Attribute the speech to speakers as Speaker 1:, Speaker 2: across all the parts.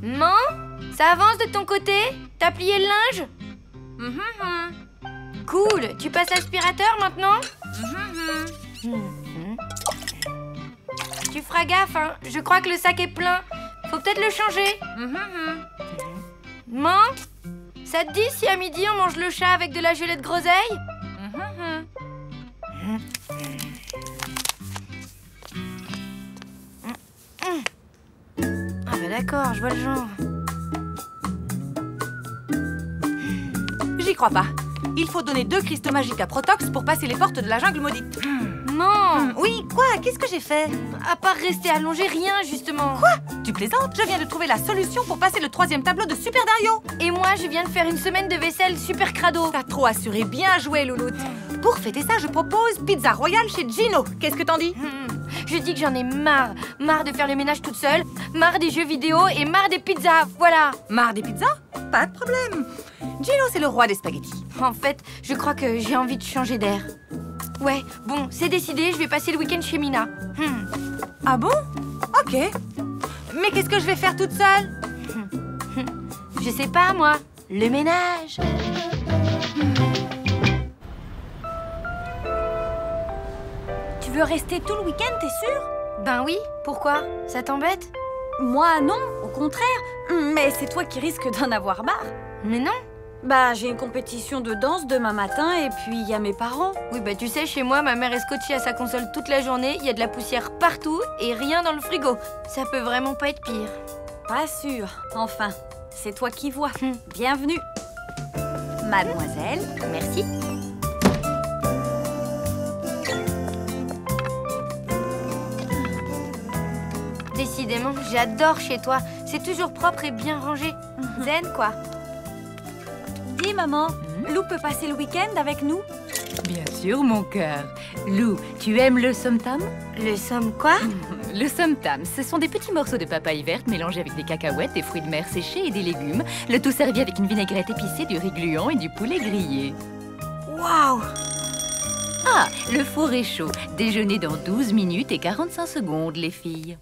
Speaker 1: Maman, ça avance de ton côté? T'as plié le linge? Cool, tu passes l'aspirateur maintenant? Tu feras gaffe, hein. Je crois que le sac est plein. Faut peut-être le changer. Maman, ça te dit si à midi on mange le chat avec de la gelée de groseille? Ah bah d'accord, je vois le genre.
Speaker 2: J'y crois pas. Il faut donner 2 cristaux magiques à Protox pour passer les portes de la jungle maudite.
Speaker 1: Maman,
Speaker 2: Oui, quoi? Qu'est-ce que j'ai fait?
Speaker 1: à part rester allongé, rien justement.
Speaker 2: Quoi? Tu plaisantes? Je viens de trouver la solution pour passer le 3e tableau de Super Dario.
Speaker 1: Et moi, je viens de faire une semaine de vaisselle super crado.
Speaker 2: T'as trop assuré, bien joué, Louloute. Pour fêter ça, je propose pizza royale chez Gino. Qu'est-ce que t'en dis?
Speaker 1: Je dis que j'en ai marre. Marre de faire le ménage toute seule, marre des jeux vidéo et marre des pizzas, voilà.
Speaker 2: Marre des pizzas? Pas de problème. Gino, c'est le roi des spaghettis.
Speaker 1: En fait, je crois que j'ai envie de changer d'air. Ouais, bon, c'est décidé, je vais passer le week-end chez Mina.
Speaker 2: Ah bon? Ok. Mais qu'est-ce que je vais faire toute seule?
Speaker 1: Je sais pas, moi. Le ménage.
Speaker 3: Tu veux rester tout le week-end, t'es sûre?
Speaker 1: Ben oui, pourquoi? Ça t'embête?
Speaker 3: Moi, non, au contraire. Mais c'est toi qui risques d'en avoir marre.
Speaker 1: Mais non.
Speaker 3: Bah, j'ai une compétition de danse demain matin et puis il y a mes parents.
Speaker 1: Oui, bah tu sais, chez moi, ma mère est scotchée à sa console toute la journée, il y a de la poussière partout et rien dans le frigo. Ça peut vraiment pas être pire.
Speaker 3: Pas sûr. Enfin, c'est toi qui vois. Bienvenue. Mademoiselle.
Speaker 1: Merci. Décidément, j'adore chez toi. C'est toujours propre et bien rangé. Zen, quoi.
Speaker 3: Dis, maman, Lou peut passer le week-end avec nous?
Speaker 4: Bien sûr, mon cœur. Lou, tu aimes le somtam?
Speaker 1: Le somme quoi?
Speaker 4: Le somtam, ce sont des petits morceaux de papaye verte mélangés avec des cacahuètes, des fruits de mer séchés et des légumes. Le tout servi avec une vinaigrette épicée, du riz gluant et du poulet grillé.
Speaker 1: Waouh!
Speaker 4: Ah, le four est chaud. Déjeuner dans 12 minutes et 45 secondes, les filles.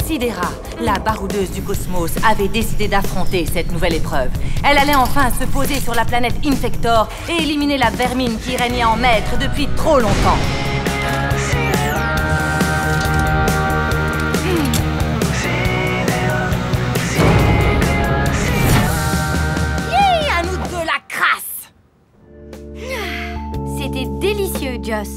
Speaker 2: Sidera, la baroudeuse du cosmos, avait décidé d'affronter cette nouvelle épreuve. Elle allait enfin se poser sur la planète Infector et éliminer la vermine qui régnait en maître depuis trop longtemps. Yeah, à nous deux la crasse!
Speaker 1: C'était délicieux, Joss.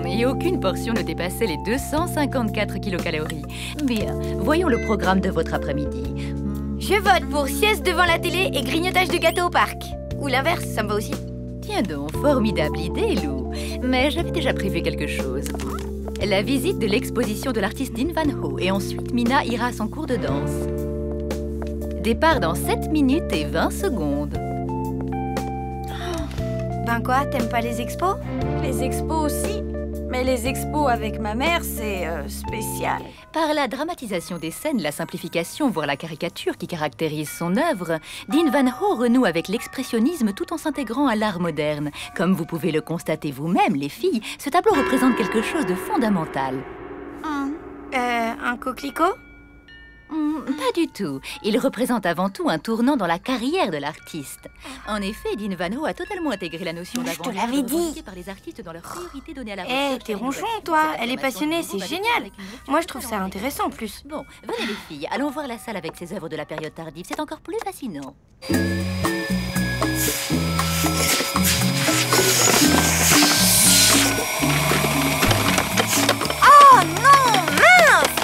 Speaker 4: Et aucune portion ne dépassait les 254 kilocalories. Bien, voyons le programme de votre après-midi.
Speaker 1: Je vote pour sieste devant la télé et grignotage de gâteau au parc. Ou l'inverse, ça me va aussi.
Speaker 4: Tiens donc, formidable idée, Lou. Mais j'avais déjà prévu quelque chose. La visite de l'exposition de l'artiste Dean Van Ho. Et ensuite, Mina ira à son cours de danse. Départ dans 7 minutes et 20 secondes.
Speaker 1: Ben quoi, t'aimes pas les expos?
Speaker 3: Les expos aussi. Mais les expos avec ma mère, c'est spécial.
Speaker 4: Par la dramatisation des scènes, la simplification, voire la caricature qui caractérise son œuvre, Dean Van Ho renoue avec l'expressionnisme tout en s'intégrant à l'art moderne. Comme vous pouvez le constater vous-même, les filles, ce tableau représente quelque chose de fondamental.
Speaker 1: Un coquelicot?
Speaker 4: Pas du tout. Il représente avant tout un tournant dans la carrière de l'artiste. En effet, Dean Van Ho a totalement intégré la notion
Speaker 1: Je te
Speaker 4: d'avant-garde
Speaker 1: l'avais dit.
Speaker 4: revendiquée par les artistes dans leur priorité donnée à la
Speaker 1: Eh,
Speaker 4: recherche
Speaker 1: t'es
Speaker 4: et à
Speaker 1: ronchon,
Speaker 4: l'innovation.
Speaker 1: toi.
Speaker 4: Cette
Speaker 1: Elle est
Speaker 4: affirmation
Speaker 1: passionnée,
Speaker 4: du
Speaker 1: c'est
Speaker 4: groupe
Speaker 1: génial.
Speaker 4: avec une lecture
Speaker 1: Moi, je trouve ça
Speaker 4: talent.
Speaker 1: intéressant en plus.
Speaker 4: Bon, venez les filles, allons voir la salle avec ses œuvres de la période tardive. C'est encore plus fascinant.
Speaker 2: Oh non, mince!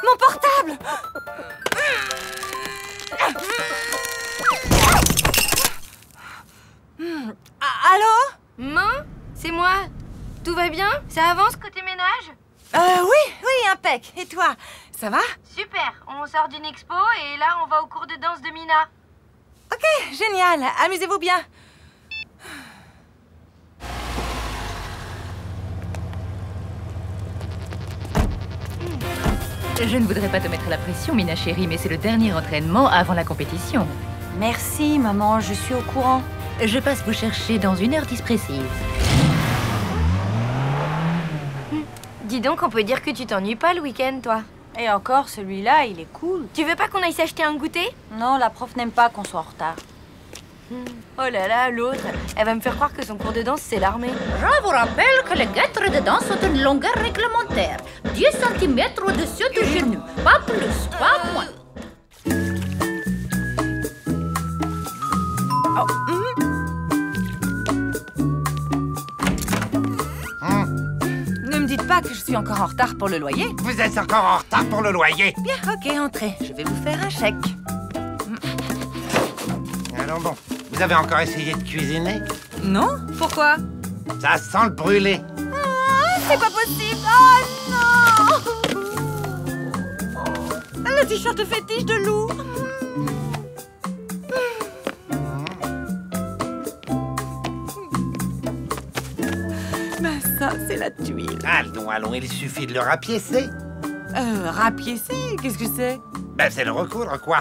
Speaker 2: Mon portable! Allô?
Speaker 1: Maman, c'est moi. Tout va bien? Ça avance côté ménage?
Speaker 2: Oui, impec. Et toi, ça va?
Speaker 1: Super, on sort d'une expo et là, on va au cours de danse de Mina.
Speaker 2: Ok, génial. Amusez-vous bien.
Speaker 4: Je ne voudrais pas te mettre la pression, Mina chérie, mais c'est le dernier entraînement avant la compétition.
Speaker 3: Merci, maman, je suis au courant.
Speaker 4: Je passe vous chercher dans 1h10 précise.
Speaker 1: Dis donc, on peut dire que tu t'ennuies pas le week-end, toi.
Speaker 3: Et encore, celui-là, il est cool.
Speaker 1: Tu veux pas qu'on aille s'acheter un goûter?
Speaker 3: Non, la prof n'aime pas qu'on soit en retard.
Speaker 1: Oh là là, l'autre, elle va me faire croire que son cours de danse, c'est l'armée.
Speaker 5: Je vous rappelle que les guêtres de danse ont une longueur réglementaire. 10 cm au-dessus du genou. Pas plus, pas moins.
Speaker 2: Ne me dites pas que je suis encore en retard pour le loyer.
Speaker 6: Vous êtes encore en retard pour le loyer.
Speaker 2: Bien, ok, entrez. Je vais vous faire un chèque.
Speaker 6: Allons bon. Vous avez encore essayé de cuisiner?
Speaker 2: Non? Pourquoi?
Speaker 6: Ça sent le brûlé.
Speaker 2: C'est pas possible! Oh non! Le t-shirt fétiche de loup! Ben ça, c'est la tuile.
Speaker 6: Allons, allons, il suffit de le rapiécer.
Speaker 2: Rapiécer? Qu'est-ce que c'est?
Speaker 6: Ben, c'est le recoudre, quoi.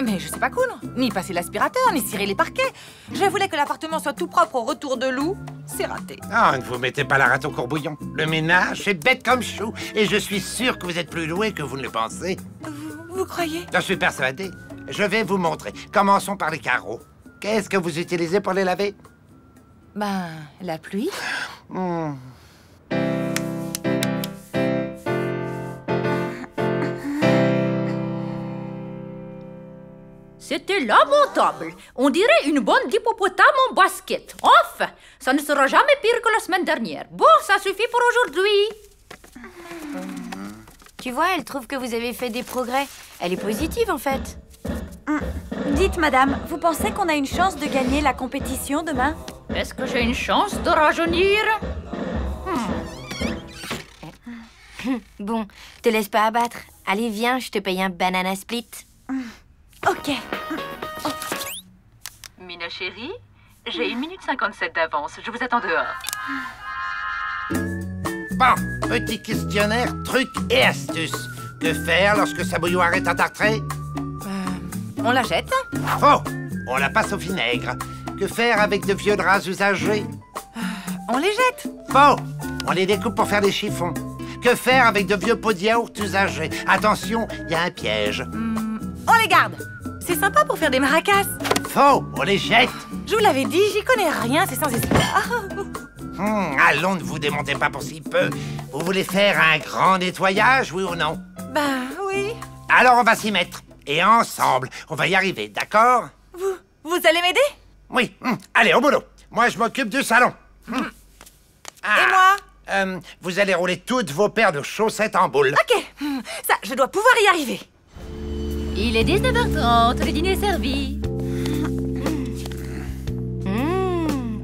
Speaker 2: Mais je sais pas coudre. Ni passer l'aspirateur, ni cirer les parquets. Je voulais que l'appartement soit tout propre au retour de loup. C'est raté.
Speaker 6: Ah, ne vous mettez pas la rate au courbouillon. Le ménage, c'est bête comme chou. Et je suis sûr que vous êtes plus doué que vous ne le pensez.
Speaker 2: Vous croyez?
Speaker 6: J'en suis persuadé. Je vais vous montrer. Commençons par les carreaux. Qu'est-ce que vous utilisez pour les laver?
Speaker 2: Ben, la pluie.
Speaker 5: C'était lamentable. On dirait une bande d'hippopotames en basket. Enfin, ça ne sera jamais pire que la semaine dernière. Bon, ça suffit pour aujourd'hui.
Speaker 1: Tu vois, elle trouve que vous avez fait des progrès. Elle est positive, en fait.
Speaker 3: Dites, madame, vous pensez qu'on a une chance de gagner la compétition demain?
Speaker 5: Est-ce que j'ai une chance de rajeunir?
Speaker 1: Bon, te laisse pas abattre. Allez, viens, je te paye un banana split.
Speaker 3: Ok.
Speaker 4: Mina chérie, j'ai 1 minute 57 d'avance. Je vous attends dehors.
Speaker 6: Bon, petit questionnaire, trucs et astuces. Que faire lorsque sa bouilloire est entartrée?
Speaker 2: On la jette?
Speaker 6: Faux! On la passe au vinaigre. Que faire avec de vieux draps usagés?
Speaker 2: On les jette.
Speaker 6: Faux! On les découpe pour faire des chiffons. Que faire avec de vieux pots de yaourt usagés? Attention, il y a un piège.
Speaker 2: On les garde. C'est sympa pour faire des maracas.
Speaker 6: Faux! On les jette!
Speaker 2: Je vous l'avais dit, j'y connais rien, c'est sans espoir.
Speaker 6: Allons, ne vous démontez pas pour si peu. Vous voulez faire un grand nettoyage, oui ou non?
Speaker 2: Ben oui.
Speaker 6: Alors on va s'y mettre. Et ensemble, on va y arriver, d'accord?
Speaker 2: Vous allez m'aider?
Speaker 6: Oui. Allez, au boulot. Moi, je m'occupe du salon.
Speaker 2: Et moi?
Speaker 6: Vous allez rouler toutes vos paires de chaussettes en boule.
Speaker 2: Ok. Ça, je dois pouvoir y arriver.
Speaker 4: Il est 19h30, le dîner est servi.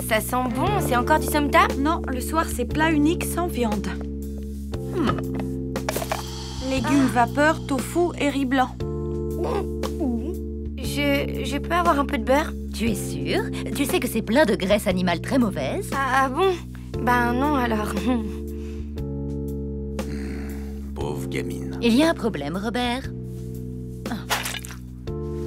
Speaker 1: Ça sent bon, c'est encore du somtam?
Speaker 3: Non, le soir, c'est plat unique sans viande. Légumes vapeur, tofu et riz blanc.
Speaker 1: Je peux avoir un peu de beurre?
Speaker 4: Tu es sûre? Tu sais que c'est plein de graisse animale très mauvaise?
Speaker 1: Ah bon? Ben non, alors.
Speaker 7: Pauvre gamine.
Speaker 4: Il y a un problème, Robert?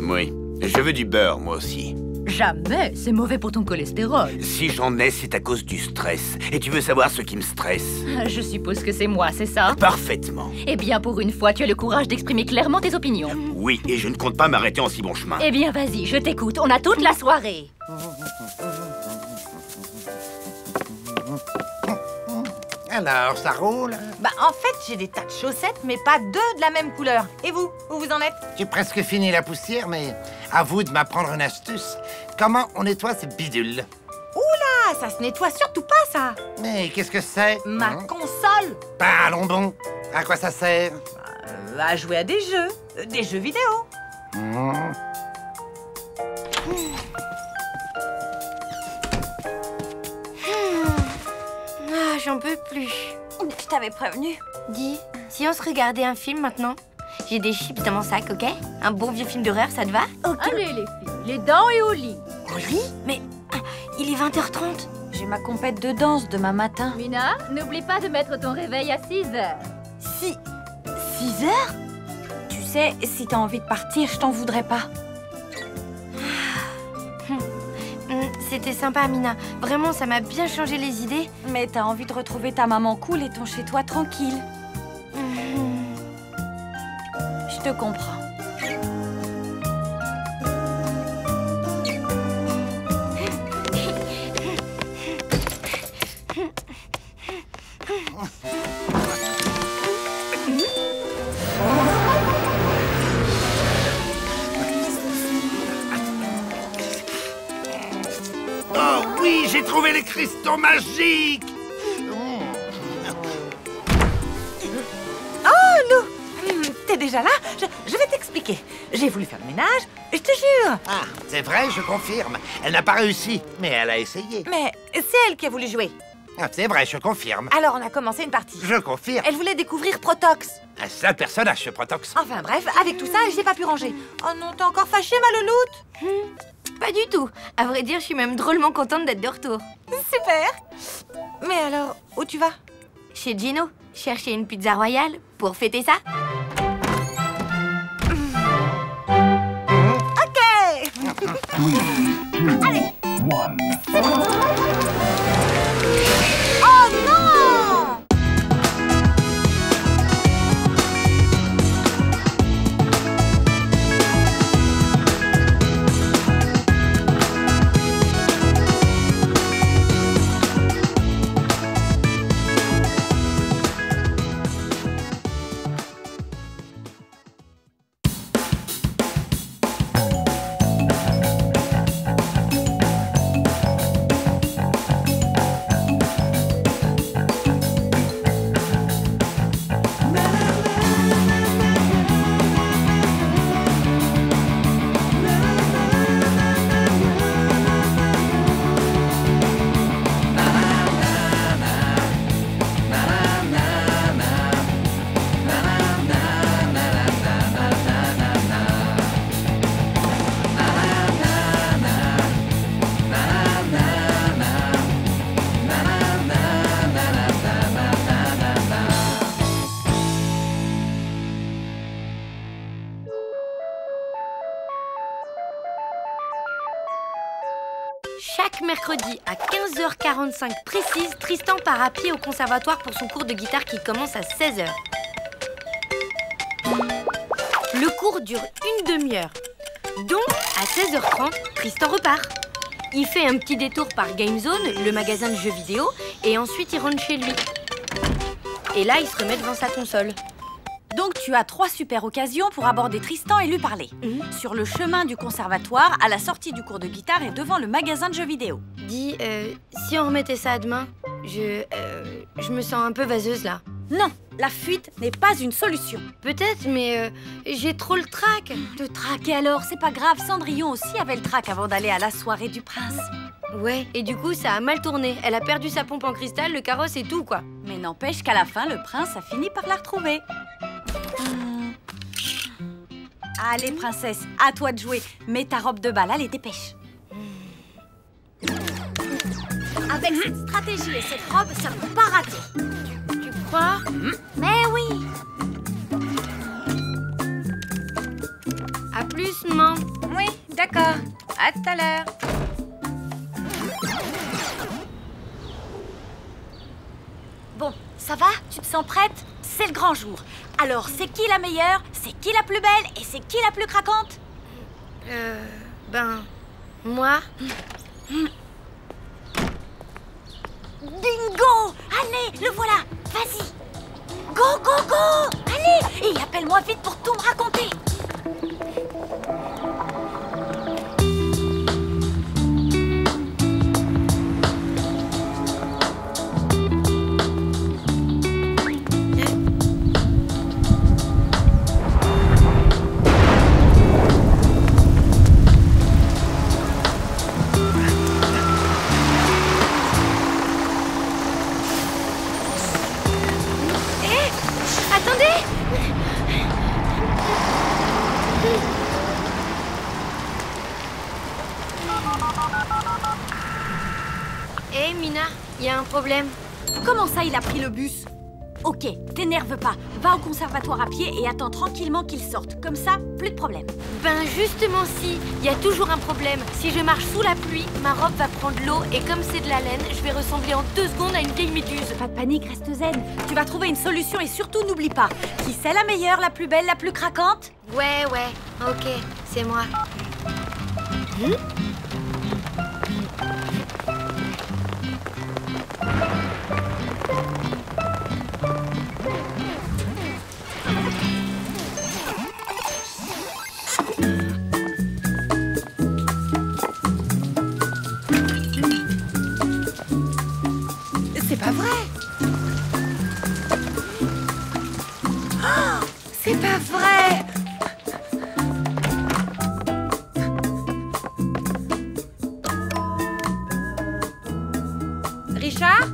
Speaker 7: Oui, je veux du beurre, moi aussi.
Speaker 4: Jamais, c'est mauvais pour ton cholestérol.
Speaker 7: Si j'en ai, c'est à cause du stress. Et tu veux savoir ce qui me stresse?
Speaker 4: Je suppose que c'est moi, c'est ça?
Speaker 7: Parfaitement.
Speaker 4: Eh bien, pour une fois, tu as le courage d'exprimer clairement tes opinions.
Speaker 7: Oui, et je ne compte pas m'arrêter en si bon chemin.
Speaker 4: Eh bien, vas-y, je t'écoute, on a toute la soirée.
Speaker 6: Alors, ça roule?
Speaker 2: Bah, en fait, j'ai des tas de chaussettes, mais pas deux de la même couleur. Et vous? Où vous en êtes?
Speaker 6: J'ai presque fini la poussière, mais à vous de m'apprendre une astuce. Comment on nettoie ces bidules?
Speaker 2: Oula, ça se nettoie surtout pas, ça.
Speaker 6: Mais qu'est-ce que c'est?
Speaker 2: Ma console.
Speaker 6: Ben, allons bon. À quoi ça sert?
Speaker 2: À jouer à des jeux vidéo.
Speaker 1: Ah, j'en peux plus.
Speaker 3: Je t'avais prévenu.
Speaker 1: Dis, si on se regardait un film maintenant? J'ai des chips dans mon sac, ok? Un bon vieux film d'horreur, ça te va?
Speaker 5: Allez, les filles, les dents et au lit.
Speaker 1: Au lit? Mais il est 20h30.
Speaker 3: J'ai ma compète de danse demain matin.
Speaker 5: Mina, n'oublie pas de mettre ton réveil à 6h.
Speaker 1: 6 heures?
Speaker 3: Tu sais, si t'as envie de partir, je t'en voudrais pas.
Speaker 1: C'était sympa, Mina. Vraiment, ça m'a bien changé les idées.
Speaker 3: Mais t'as envie de retrouver ta maman cool et ton chez-toi tranquille. Je te comprends.
Speaker 6: Oh oui, j'ai trouvé les cristaux magiques.
Speaker 2: T'es déjà là? Je vais t'expliquer. J'ai voulu faire le ménage, je te jure.
Speaker 6: Ah, c'est vrai, je confirme. Elle n'a pas réussi, mais elle a essayé.
Speaker 2: Mais c'est elle qui a voulu jouer.
Speaker 6: Ah, c'est vrai, je confirme.
Speaker 2: Alors on a commencé une partie.
Speaker 6: Je confirme.
Speaker 2: Elle voulait découvrir Protox.
Speaker 6: Un sale personnage, ce Protox.
Speaker 2: Enfin bref, avec tout ça, j'ai pas pu ranger. Oh non, t'es encore fâchée, ma louloute?
Speaker 1: Pas du tout. À vrai dire, je suis même drôlement contente d'être de retour.
Speaker 2: Super. Mais alors, où tu vas?
Speaker 1: Chez Gino, chercher une pizza royale pour fêter ça.
Speaker 2: Allez. Oh non!
Speaker 1: Chaque mercredi à 15h45 précise, Tristan part à pied au conservatoire pour son cours de guitare qui commence à 16h. Le cours dure une demi-heure. Donc, à 16h30, Tristan repart. Il fait un petit détour par Game Zone, le magasin de jeux vidéo, et ensuite il rentre chez lui. Et là, il se remet devant sa console.
Speaker 3: Donc tu as 3 super occasions pour aborder Tristan et lui parler. Sur le chemin du conservatoire, à la sortie du cours de guitare et devant le magasin de jeux vidéo.
Speaker 1: Dis, si on remettait ça à demain, je me sens un peu vaseuse là.
Speaker 3: Non, la fuite n'est pas une solution.
Speaker 1: Peut-être, mais j'ai trop le trac.
Speaker 3: Le trac, et alors, c'est pas grave, Cendrillon aussi avait le trac avant d'aller à la soirée du prince.
Speaker 1: Ouais, et du coup, ça a mal tourné. Elle a perdu sa pompe en cristal, le carrosse et tout, quoi.
Speaker 3: Mais n'empêche qu'à la fin, le prince a fini par la retrouver. Allez, princesse, à toi de jouer. Mets ta robe de bal, allez, dépêche. Avec cette stratégie et cette robe, ça ne peut pas rater.
Speaker 1: Tu crois?
Speaker 3: Mais oui.
Speaker 1: À plus, maman.
Speaker 2: Oui, d'accord. À tout à l'heure.
Speaker 3: Bon, ça va? Tu te sens prête? C'est le grand jour. Alors, c'est qui la meilleure? C'est qui la plus belle? Et c'est qui la plus craquante?
Speaker 1: Moi.
Speaker 3: Bingo! Allez, le voilà! Vas-y! Go, go, go! Allez! Et appelle-moi vite pour tout me raconter!
Speaker 1: Hé, Mina, il y a un problème.
Speaker 3: Comment ça, il a pris le bus? Ok, t'énerve pas. Va au conservatoire à pied et attends tranquillement qu'ils sortent. Comme ça, plus de problème.
Speaker 1: Ben justement si, il y a toujours un problème. Si je marche sous la pluie, ma robe va prendre l'eau et comme c'est de la laine, je vais ressembler en 2 secondes à une vieille méduse.
Speaker 3: Pas de panique, reste zen. Tu vas trouver une solution et surtout n'oublie pas. Qui c'est la meilleure, la plus belle, la plus craquante?
Speaker 1: Ouais, ok, c'est moi.
Speaker 2: C'est pas vrai. Oh, c'est pas vrai. Richard?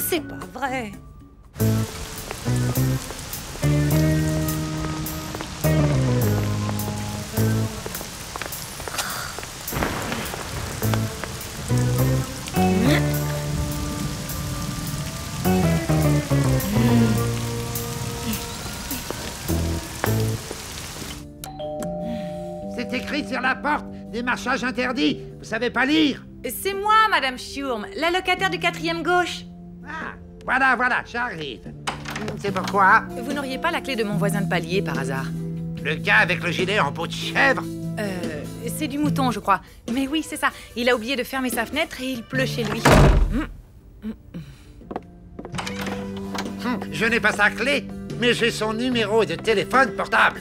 Speaker 2: C'est pas vrai.
Speaker 6: C'est écrit sur la porte, démarchage interdit. Vous savez pas lire?
Speaker 2: C'est moi, Madame Schurm, la locataire du 4e gauche.
Speaker 6: Ah, voilà, j'arrive. C'est pourquoi?
Speaker 2: Vous n'auriez pas la clé de mon voisin de palier, par hasard?
Speaker 6: Le gars avec le gilet en peau de chèvre?
Speaker 2: C'est du mouton, je crois. Mais oui, c'est ça. Il a oublié de fermer sa fenêtre et il pleut chez lui.
Speaker 6: Je n'ai pas sa clé, mais j'ai son numéro de téléphone portable.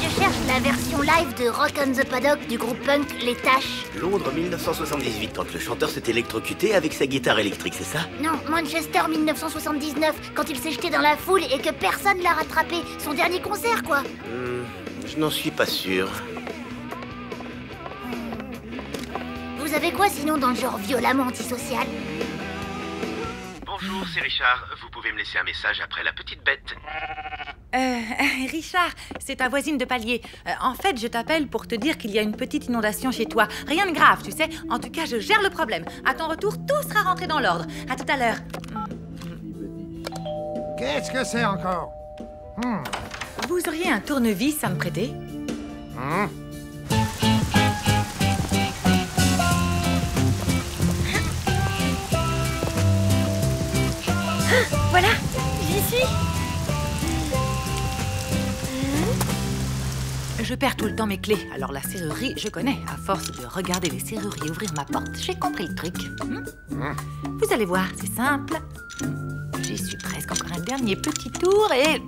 Speaker 8: Je cherche la version live de Rock on the Paddock du groupe punk Les Taches.
Speaker 7: Londres 1978, quand le chanteur s'est électrocuté avec sa guitare électrique, c'est ça?
Speaker 8: Non, Manchester 1979, quand il s'est jeté dans la foule et que personne l'a rattrapé. Son dernier concert, quoi.
Speaker 7: Je n'en suis pas sûr.
Speaker 8: Vous avez quoi sinon dans le genre violemment antisocial?
Speaker 9: Bonjour, c'est Richard. Vous pouvez me laisser un message après la petite bête.
Speaker 2: Richard, c'est ta voisine de palier. En fait, je t'appelle pour te dire qu'il y a une petite inondation chez toi. Rien de grave, tu sais. En tout cas, je gère le problème. À ton retour, tout sera rentré dans l'ordre. À tout à l'heure.
Speaker 6: Qu'est-ce que c'est encore?
Speaker 2: Vous auriez un tournevis à me prêter?
Speaker 1: Voilà, j'y suis.
Speaker 2: Je perds tout le temps mes clés, alors la serrurerie, je connais. À force de regarder les serruriers ouvrir ma porte, j'ai compris le truc. Vous allez voir, c'est simple. J'y suis presque, encore un dernier petit tour et...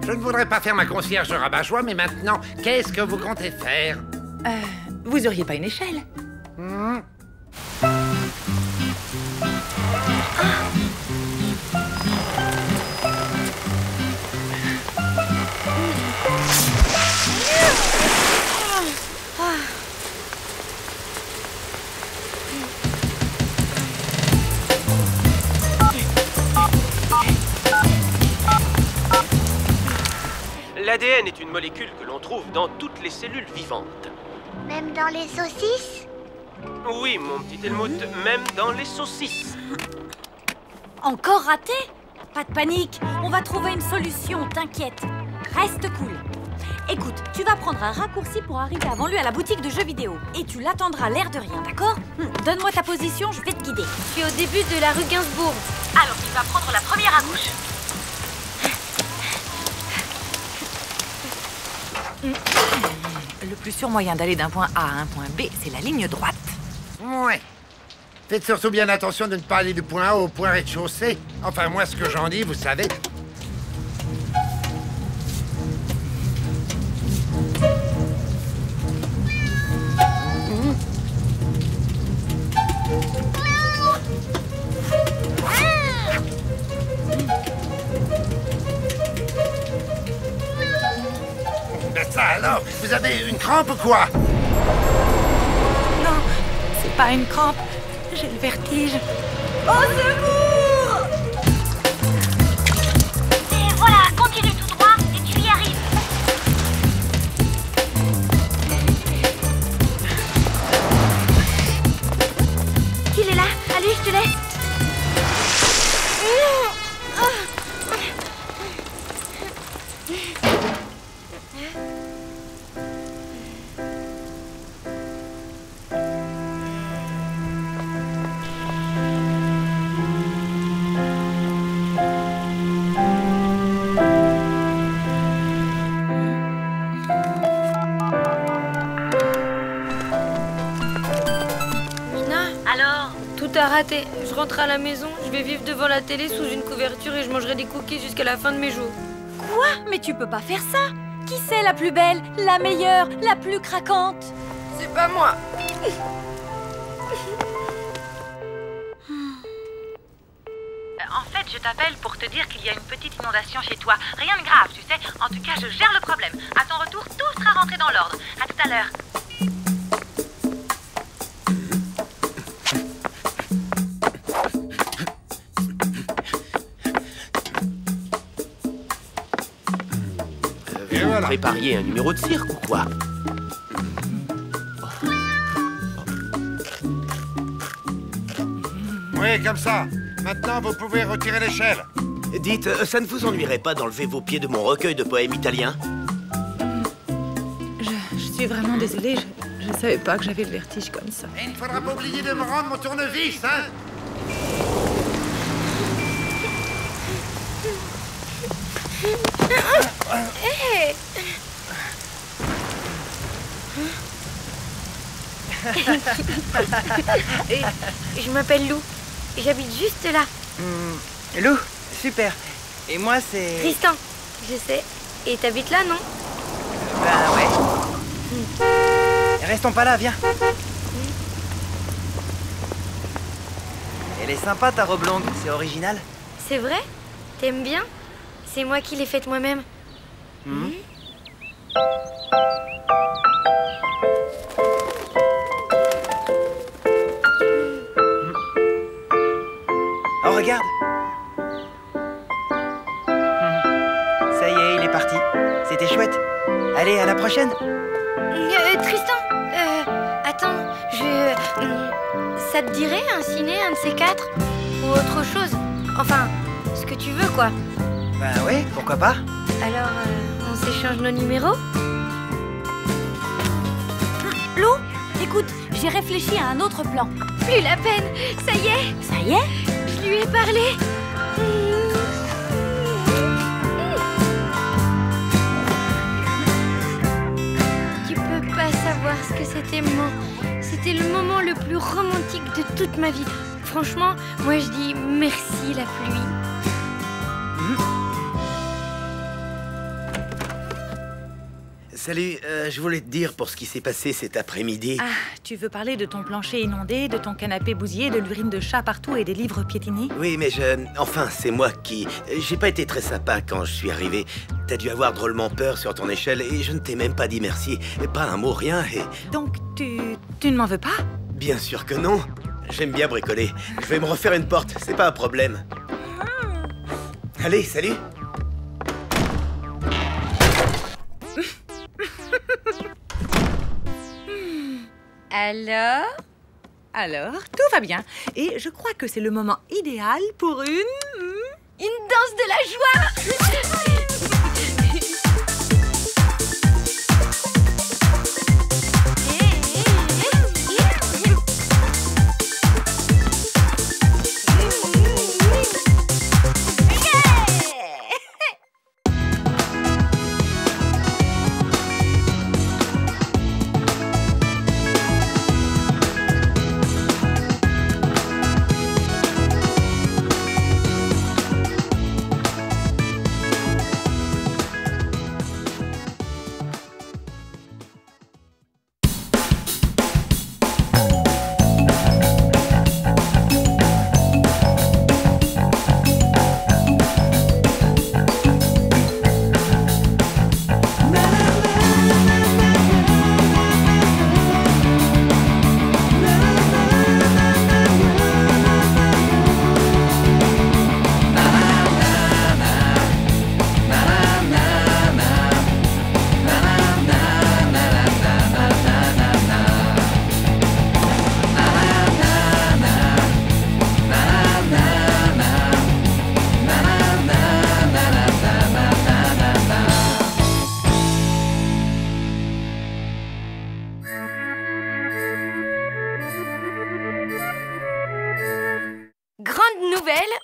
Speaker 6: Je ne voudrais pas faire ma concierge rabat-joie, mais maintenant, qu'est-ce que vous comptez faire?
Speaker 2: Vous auriez pas une échelle?
Speaker 9: L'ADN est une molécule que l'on trouve dans toutes les cellules vivantes.
Speaker 8: Même dans les saucisses?
Speaker 9: Oui, mon petit Helmut, même dans les saucisses.
Speaker 3: Encore raté? Pas de panique, on va trouver une solution, t'inquiète. Reste cool. Écoute, tu vas prendre un raccourci pour arriver avant lui à la boutique de jeux vidéo. Et tu l'attendras l'air de rien, d'accord? Donne-moi ta position, je vais te guider.
Speaker 1: Je suis au début de la rue Gainsbourg.
Speaker 3: Alors tu vas prendre la première à gauche.
Speaker 2: Le plus sûr moyen d'aller d'un point A à un point B, c'est la ligne droite.
Speaker 6: Ouais. Faites surtout bien attention de ne pas aller du point A au point rez-de-chaussée. Enfin, moi, ce que j'en dis, vous savez. Ben ça alors, vous avez une crampe ou quoi?
Speaker 2: Non, c'est pas une crampe. J'ai le vertige.
Speaker 3: Au secours!
Speaker 8: Et voilà, continue tout droit et tu y arrives.
Speaker 1: raté. Je rentre à la maison, je vais vivre devant la télé sous une couverture et je mangerai des cookies jusqu'à la fin de mes jours.
Speaker 3: Quoi? Mais tu peux pas faire ça. Qui c'est la plus belle, la meilleure, la plus craquante?
Speaker 1: C'est pas moi.
Speaker 2: En fait, je t'appelle pour te dire qu'il y a une petite inondation chez toi. Rien de grave, tu sais. En tout cas, je gère le problème. À ton retour, tout sera rentré dans l'ordre. À tout à l'heure.
Speaker 7: Vous prépariez un numéro de cirque ou quoi?
Speaker 6: Oui, comme ça. Maintenant, vous pouvez retirer l'échelle.
Speaker 7: Dites, ça ne vous ennuierait pas d'enlever vos pieds de mon recueil de poèmes italiens?
Speaker 2: Je suis vraiment désolée. Je savais pas que j'avais le vertige comme ça.
Speaker 6: Et il ne faudra pas oublier de me rendre mon tournevis, hein?
Speaker 1: Hey. Je m'appelle Lou. J'habite juste là.
Speaker 10: Lou, super. Et moi, c'est...
Speaker 1: Tristan, je sais. Et t'habites là, non?
Speaker 10: Ben ouais. Restons pas là, viens. Elle est sympa ta robe longue, c'est original.
Speaker 1: C'est vrai? T'aimes bien? C'est moi qui l'ai faite moi-même.
Speaker 10: Oh, regarde. Ça y est, il est parti. C'était chouette. Allez, à la prochaine.
Speaker 1: Tristan, attends, ça te dirait un ciné, un de ces quatre? Ou autre chose? Enfin, ce que tu veux, quoi.
Speaker 10: Ben ouais, pourquoi pas.
Speaker 1: Alors, on s'échange nos numéros?
Speaker 3: Lou, écoute, j'ai réfléchi à un autre plan.
Speaker 1: Plus la peine, ça y est.
Speaker 3: Ça y est?
Speaker 1: Je lui ai parlé. Tu peux pas savoir ce que c'était C'était le moment le plus romantique de toute ma vie. Franchement, moi je dis merci la pluie.
Speaker 7: Salut, je voulais te dire pour ce qui s'est passé cet après-midi.
Speaker 2: Ah, tu veux parler de ton plancher inondé, de ton canapé bousillé, de l'urine de chat partout et des livres piétinés?
Speaker 7: Oui, mais enfin, c'est moi qui... J'ai pas été très sympa quand je suis arrivé. T'as dû avoir drôlement peur sur ton échelle et je ne t'ai même pas dit merci. Pas un mot, rien et...
Speaker 2: Donc, tu ne m'en veux pas?
Speaker 7: Bien sûr que non. J'aime bien bricoler. Je vais me refaire une porte, c'est pas un problème. Allez, salut.
Speaker 2: Alors, tout va bien. Et je crois que c'est le moment idéal pour une
Speaker 1: danse de la joie.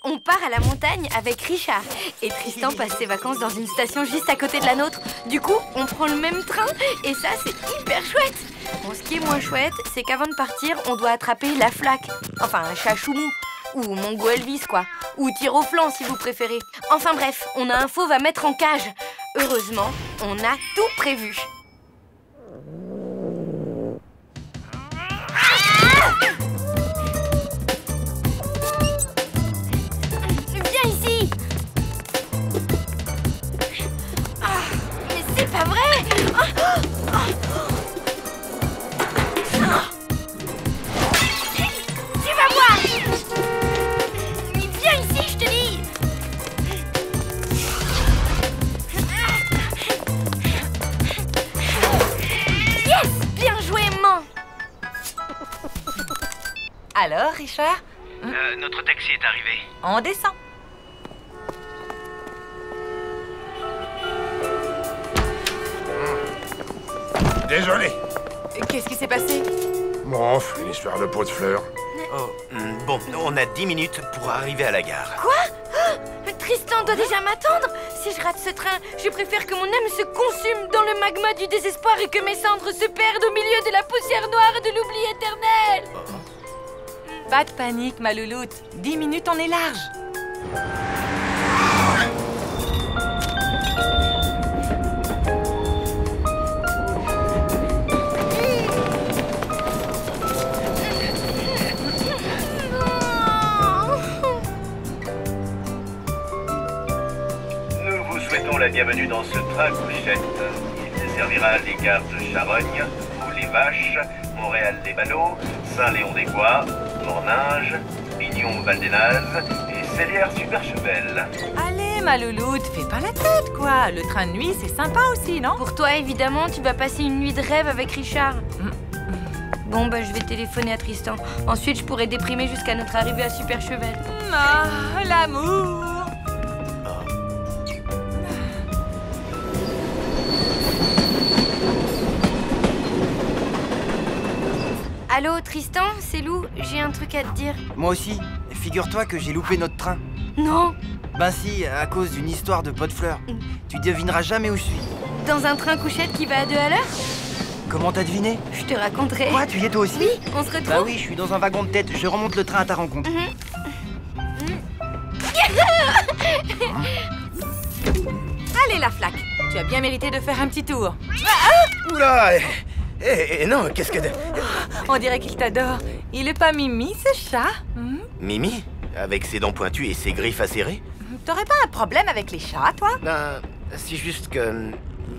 Speaker 1: On part à la montagne avec Richard. Et Tristan passe ses vacances dans une station juste à côté de la nôtre. Du coup, on prend le même train et ça, c'est hyper chouette. Bon, ce qui est moins chouette, c'est qu'avant de partir, on doit attraper la flaque. Enfin, un chat choumou. Ou Mongo Elvis, quoi. Ou tir au flanc, si vous préférez. Enfin bref, on a un fauve à mettre en cage. Heureusement, on a tout prévu. Viens ici. Mais c'est pas vrai. Tu vas voir. Viens ici, je te dis. Yes, bien joué, man.
Speaker 2: Alors, Richard,
Speaker 10: Notre taxi est arrivé.
Speaker 2: on descend.
Speaker 11: Désolé.
Speaker 2: Qu'est-ce qui s'est passé?
Speaker 11: Bon, une histoire de pot de fleurs.
Speaker 7: Oh, bon, on a 10 minutes pour arriver à la gare.
Speaker 1: Quoi? Tristan doit déjà m'attendre. Si je rate ce train, je préfère que mon âme se consume dans le magma du désespoir et que mes cendres se perdent au milieu de la poussière noire de l'oubli éternel.
Speaker 2: Pas de panique, ma louloute. 10 minutes, on est large.
Speaker 12: Nous vous souhaitons la bienvenue dans ce train couchette. Il desservira les gares de Charogne, Les Vaches, Montréal-les-Ballots, Saint-Léon-des-Bois, Morninge, Pignon-Val-des-Naves et Célière-Superchevel.
Speaker 2: Allez, ma louloute, fais pas la tête, quoi. Le train de nuit, c'est sympa aussi, non?
Speaker 1: Pour toi, évidemment, tu vas passer une nuit de rêve avec Richard. Bon, bah, je vais téléphoner à Tristan. Ensuite, je pourrai déprimer jusqu'à notre arrivée à Superchevel.
Speaker 2: Ah, l'amour.
Speaker 1: Allô, Tristan, c'est Lou. J'ai un truc à te dire.
Speaker 10: Moi aussi. Figure-toi que j'ai loupé notre train.
Speaker 1: Non,
Speaker 10: Ben si, à cause d'une histoire de pot de fleurs. Tu devineras jamais où je suis.
Speaker 1: dans un train couchette qui va à 2 à l'heure?
Speaker 10: Comment t'as deviné?
Speaker 1: Je te raconterai.
Speaker 10: Quoi, tu y es toi aussi?
Speaker 1: Oui, on se retrouve.
Speaker 10: Bah oui, je suis dans un wagon de tête. Je remonte le train à ta rencontre.
Speaker 2: Allez, la flaque. Tu as bien mérité de faire un petit tour.
Speaker 7: Oula! Non, qu'est-ce que...
Speaker 2: On dirait qu'il t'adore. Il est pas Mimi, ce chat?
Speaker 7: Mimi? Avec ses dents pointues et ses griffes acérées?
Speaker 2: T'aurais pas un problème avec les chats, toi?
Speaker 7: Ben, c'est juste que...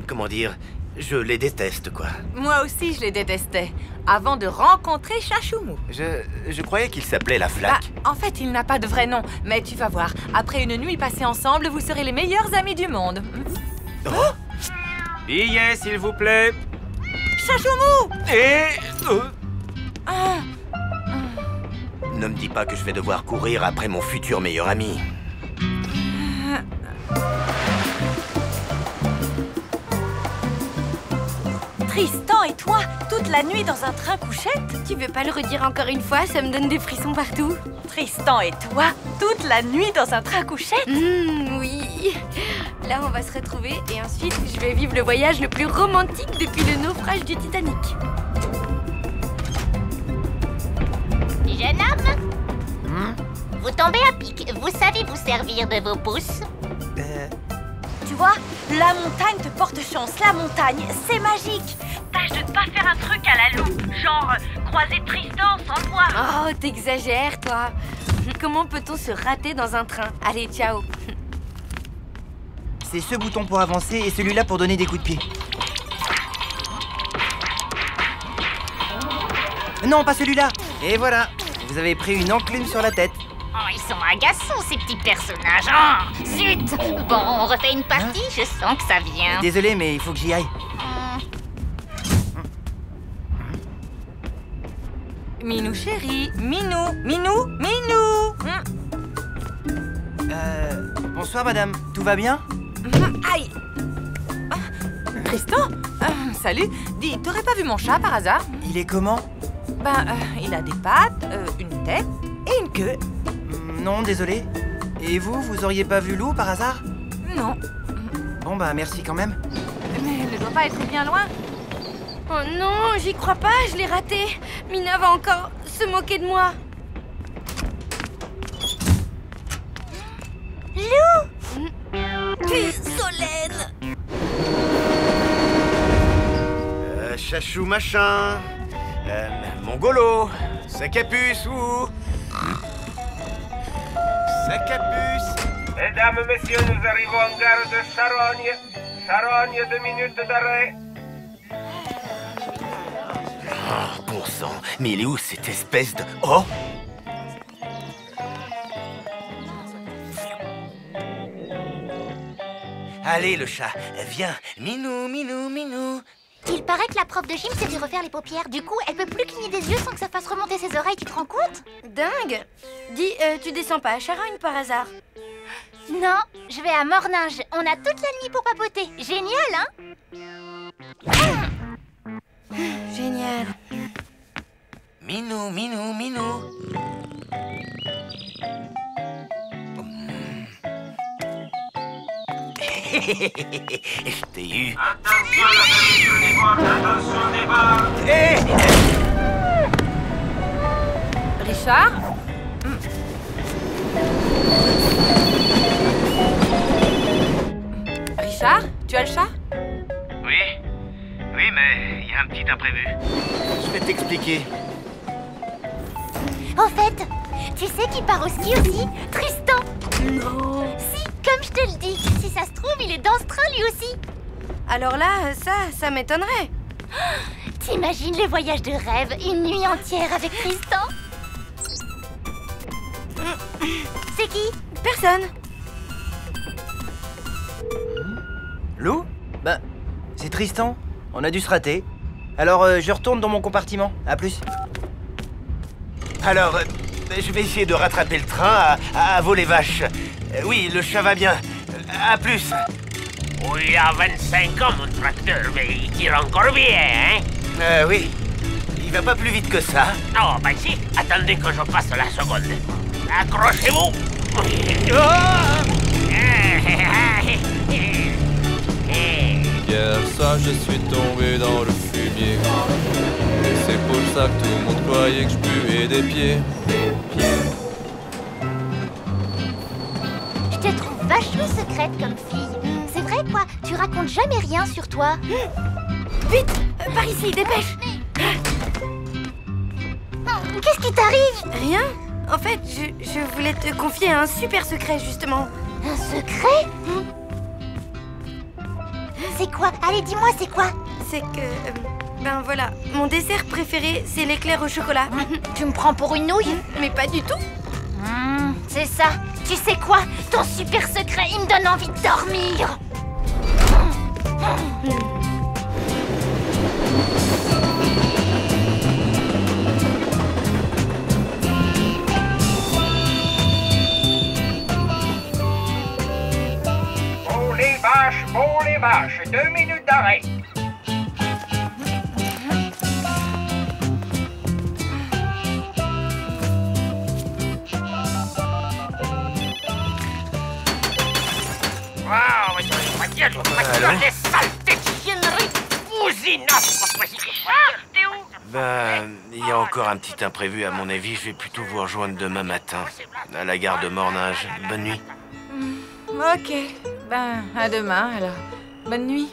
Speaker 7: Comment dire? Je les déteste, quoi.
Speaker 2: Moi aussi, je les détestais. Avant de rencontrer Chachoumou.
Speaker 7: Je croyais qu'il s'appelait la flaque.
Speaker 2: Bah, en fait, il n'a pas de vrai nom. Mais tu vas voir, après une nuit passée ensemble, vous serez les meilleurs amis du monde.
Speaker 9: Billet, s'il vous plaît.
Speaker 2: Chachoumou!
Speaker 7: Et... Ne me dis pas que je vais devoir courir après mon futur meilleur ami.
Speaker 3: Tristan et toi, toute la nuit dans un train couchette?
Speaker 1: Tu veux pas le redire encore une fois? Ça me donne des frissons partout.
Speaker 3: Tristan et toi, toute la nuit dans un train couchette?
Speaker 1: Oui. Là, on va se retrouver et ensuite, je vais vivre le voyage le plus romantique depuis le naufrage du Titanic.
Speaker 8: Jeune homme, vous tombez à pic. Vous savez vous servir de vos pouces?
Speaker 3: Tu vois, la montagne te porte chance. La montagne, c'est magique. Tâche de pas faire un truc à la loupe. Genre, croiser Tristan sans le voir.
Speaker 1: Oh, t'exagères, toi. Comment peut-on se rater dans un train? Allez, ciao.
Speaker 10: C'est ce bouton pour avancer et celui-là pour donner des coups de pied. Non, pas celui-là. Et voilà, vous avez pris une enclume sur la tête.
Speaker 8: Oh, ils sont agaçants, ces petits personnages. Oh, zut! Bon, on refait une partie, je sens que ça vient.
Speaker 10: Désolé, mais il faut que j'y aille.
Speaker 2: Minou chéri, Minou, Minou, Minou.
Speaker 10: Bonsoir madame, tout va bien?
Speaker 2: Aïe. Tristan? Salut. Dis, t'aurais pas vu mon chat par hasard?
Speaker 10: Il est comment?
Speaker 2: Ben, il a des pattes, une tête et une queue.
Speaker 10: Non, désolé. Et vous auriez pas vu Lou par hasard?
Speaker 2: Non.
Speaker 10: Bon bah merci quand même.
Speaker 2: Mais elle ne doit pas être bien loin.
Speaker 1: Oh non, j'y crois pas, je l'ai raté. Mina va encore se moquer de moi.
Speaker 8: Lou!
Speaker 1: Solène!
Speaker 7: Chachou machin. Mongolo. Sac à puce ou... Sac à puce.
Speaker 12: Mesdames, messieurs, nous arrivons en gare de Charogne. Charogne, 2 minutes d'arrêt.
Speaker 7: Oh, bon sang. Mais il est où cette espèce de... Oh! Allez, le chat, viens. Minou, minou, minou.
Speaker 8: Il paraît que la prof de gym s'est fait refaire les paupières. Du coup, elle peut plus cligner des yeux sans que ça fasse remonter ses oreilles. Tu te rends compte?
Speaker 1: Dingue! Dis, tu descends pas à Charogne par hasard?
Speaker 8: Non, je vais à Morninge. On a toute la nuit pour papoter. Génial, hein?
Speaker 1: Génial.
Speaker 7: Minou, minou, minou. Je t'ai eu.
Speaker 12: Attention des bords.
Speaker 7: Hé!
Speaker 2: Richard? Richard, tu as le chat?
Speaker 12: Oui, mais il y a un petit imprévu.
Speaker 7: Je vais t'expliquer.
Speaker 8: Au fait, tu sais qui part au ski aussi? Tristan!
Speaker 1: Non.
Speaker 8: Si, comme je te le dis. Si ça se trouve, il est dans ce train lui aussi.
Speaker 1: Alors là, ça m'étonnerait.
Speaker 8: T'imagines le voyage de rêve, une nuit entière avec Tristan? C'est qui?
Speaker 1: Personne.
Speaker 10: Lou? Bah, c'est Tristan. On a dû se rater. Alors, je retourne dans mon compartiment. À plus.
Speaker 7: Alors, je vais essayer de rattraper le train à voler vache. Oui, le chat va bien. À plus.
Speaker 12: Oui, à 25 ans, mon tracteur, mais il tire encore bien, hein?
Speaker 7: Oui. Il va pas plus vite que ça.
Speaker 12: Oh, bah si. Attendez que je passe la seconde. Accrochez-vous.
Speaker 13: Hier soir je suis tombé dans le fumier. Et c'est pour ça que tout le monde croyait que je puais des pieds.
Speaker 8: Je te trouve vachement secrète comme fille. C'est vrai quoi, tu racontes jamais rien sur toi.
Speaker 1: Vite, par ici, dépêche.
Speaker 8: Qu'est-ce qui t'arrive?
Speaker 1: Rien. En fait, je voulais te confier un super secret, justement.
Speaker 8: Un secret? C'est quoi? Allez, dis-moi, c'est quoi?
Speaker 1: C'est que... ben voilà, mon dessert préféré, c'est l'éclair au chocolat.
Speaker 8: Tu me prends pour une nouille?
Speaker 1: Mais pas du tout.
Speaker 8: C'est ça. Tu sais quoi? Ton super secret, il me donne envie de dormir.
Speaker 12: Bon les vaches, 2 minutes d'arrêt. Wow, mais je vais dire, les saletés de chiennerie, t'es où?
Speaker 7: Ben, il y a encore un petit imprévu à mon avis. Je vais plutôt vous rejoindre demain matin, à la gare de Morninge. Bonne nuit.
Speaker 2: Ok. Ben, à demain, alors. Bonne nuit.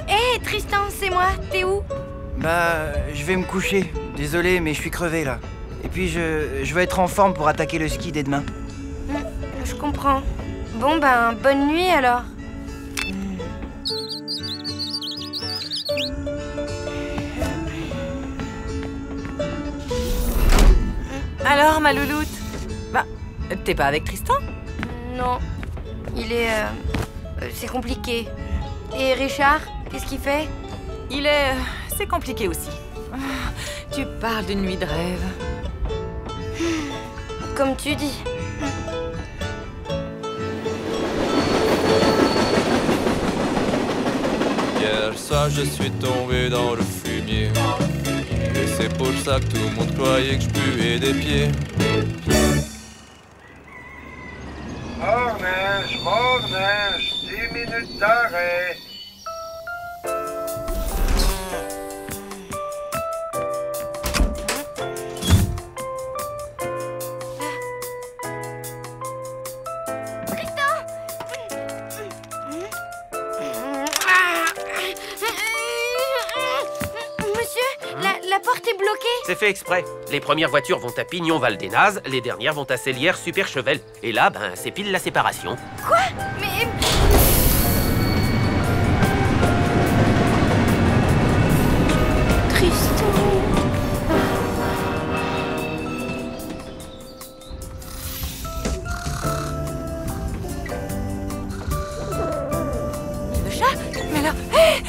Speaker 1: Hé, Tristan, c'est moi. T'es où?
Speaker 10: Bah, je vais me coucher. Désolé, mais je suis crevé, là. Et puis, je vais être en forme pour attaquer le ski dès demain.
Speaker 1: Je comprends. Bon, ben, bonne nuit, alors.
Speaker 2: Alors, ma louloute? Bah, t'es pas avec Tristan?
Speaker 1: Non. Il est... c'est compliqué. Et Richard, qu'est-ce qu'il fait?
Speaker 2: Il est... c'est compliqué aussi. Tu parles d'une nuit de rêve.
Speaker 1: Comme tu dis.
Speaker 13: Hier soir je suis tombé dans le fumier. Et c'est pour ça que tout le monde croyait que je puais des pieds.
Speaker 12: Morninge, minutes d'arrêt.
Speaker 1: La porte est bloquée.
Speaker 9: C'est fait exprès. Les premières voitures vont à Pignon-Val-des-Nazes, les dernières vont à Célière-Super-Chevel. Et là, ben, c'est pile la séparation.
Speaker 1: Quoi? Mais...
Speaker 4: Tristan.
Speaker 2: Le chat? Mais alors... Hé,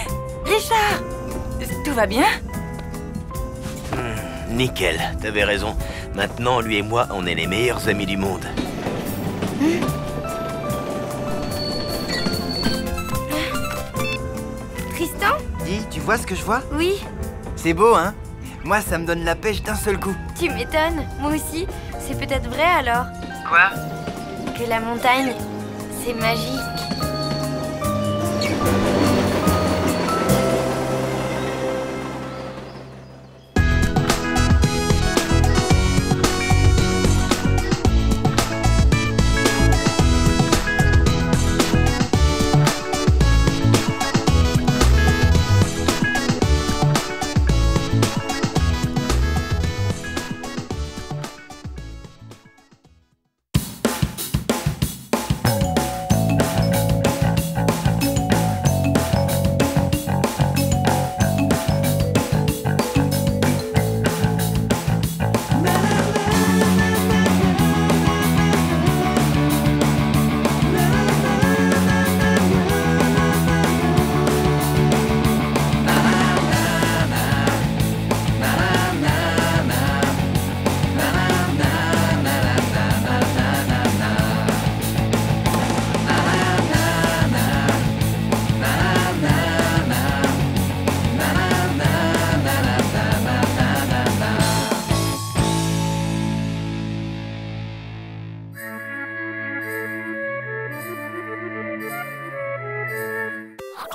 Speaker 2: Richard! Tout va bien?
Speaker 7: Nickel, t'avais raison. Maintenant, lui et moi, on est les meilleurs amis du monde.
Speaker 1: Tristan?
Speaker 10: Dis, tu vois ce que je vois?
Speaker 1: Oui.
Speaker 10: C'est beau, hein? Moi, ça me donne la pêche d'un seul coup.
Speaker 1: Tu m'étonnes. Moi aussi. C'est peut-être vrai alors.
Speaker 10: Quoi?
Speaker 1: Que la montagne, c'est magique.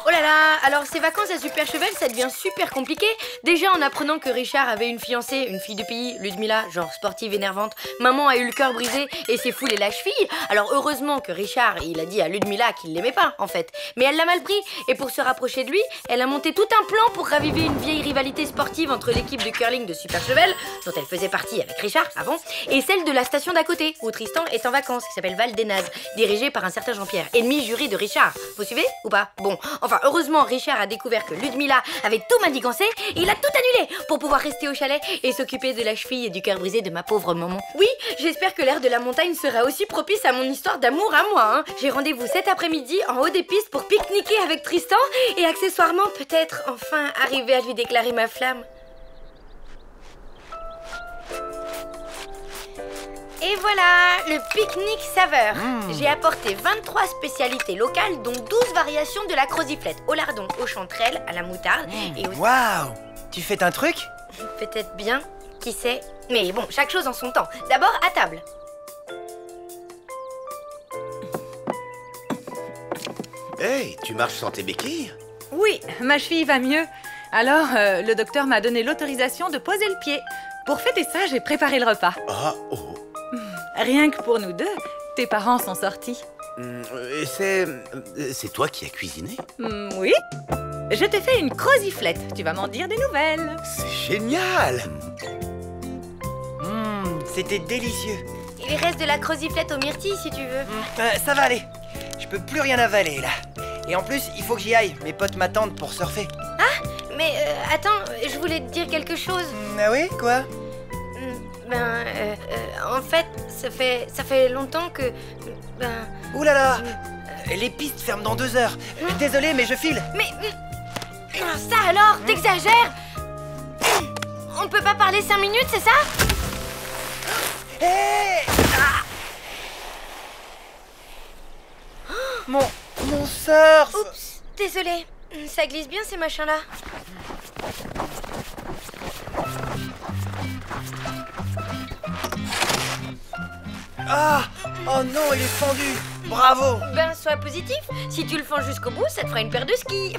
Speaker 1: Oh là là, alors ces vacances à Super Chevel, ça devient super compliqué. Déjà en apprenant que Richard avait une fiancée, une fille de pays, Ludmilla, genre sportive énervante. Maman a eu le cœur brisé et s'est foulée lâche-fille. Alors heureusement que Richard, il a dit à Ludmilla qu'il l'aimait pas en fait. Mais elle l'a mal pris et pour se rapprocher de lui, elle a monté tout un plan pour raviver une vieille rivalité sportive entre l'équipe de curling de Super Chevel, dont elle faisait partie avec Richard avant, et celle de la station d'à côté, où Tristan est en vacances, qui s'appelle Val-des-Nazes, dirigée par un certain Jean-Pierre, ennemi juré de Richard. Vous suivez ou pas? Bon, enfin heureusement Richard a découvert que Ludmilla avait tout manigancé et il a tout annulé pour pouvoir rester au chalet et s'occuper de la cheville et du cœur brisé de ma pauvre maman. Oui, j'espère que l'air de la montagne sera aussi propice à mon histoire d'amour à moi, hein. J'ai rendez-vous cet après-midi en haut des pistes pour pique-niquer avec Tristan et accessoirement peut-être enfin arriver à lui déclarer ma flamme. Et voilà, le pique-nique saveur. J'ai apporté 23 spécialités locales, dont 12 variations de la croziflette, au lardon, aux chanterelles, à la moutarde et aussi...
Speaker 10: Waouh! Tu fais un truc?
Speaker 1: Peut-être bien, qui sait. Mais bon, chaque chose en son temps. D'abord, à table.
Speaker 7: Hey, tu marches sans tes béquilles?
Speaker 2: Oui, ma cheville va mieux. Alors, le docteur m'a donné l'autorisation de poser le pied. Pour fêter ça, j'ai préparé le repas.
Speaker 7: Ah, oh.
Speaker 2: Rien que pour nous deux, tes parents sont sortis.
Speaker 7: C'est toi qui as cuisiné?
Speaker 2: Oui. Je t'ai fait une croziflette. Tu vas m'en dire des nouvelles.
Speaker 7: C'est génial!
Speaker 10: C'était délicieux.
Speaker 1: Il reste de la croziflette aux myrtilles, si tu veux.
Speaker 10: Ça va aller. Je peux plus rien avaler, là. Et en plus, il faut que j'y aille. Mes potes m'attendent pour surfer.
Speaker 1: Ah, mais attends, je voulais te dire quelque chose.
Speaker 10: Ah oui? Quoi?
Speaker 1: En fait, ça fait longtemps que...
Speaker 10: Ouh là là! Les pistes ferment dans 2 heures. Désolé, mais je file.
Speaker 1: Mais... ça alors, t'exagères? On peut pas parler 5 minutes, c'est ça?
Speaker 10: Hé! Mon surf!
Speaker 1: Oups, désolé. Ça glisse bien ces machins-là.
Speaker 10: Ah! Oh non, il est fendu! Bravo.
Speaker 1: Ben, sois positif. Si tu le fends jusqu'au bout, ça te fera une paire de skis.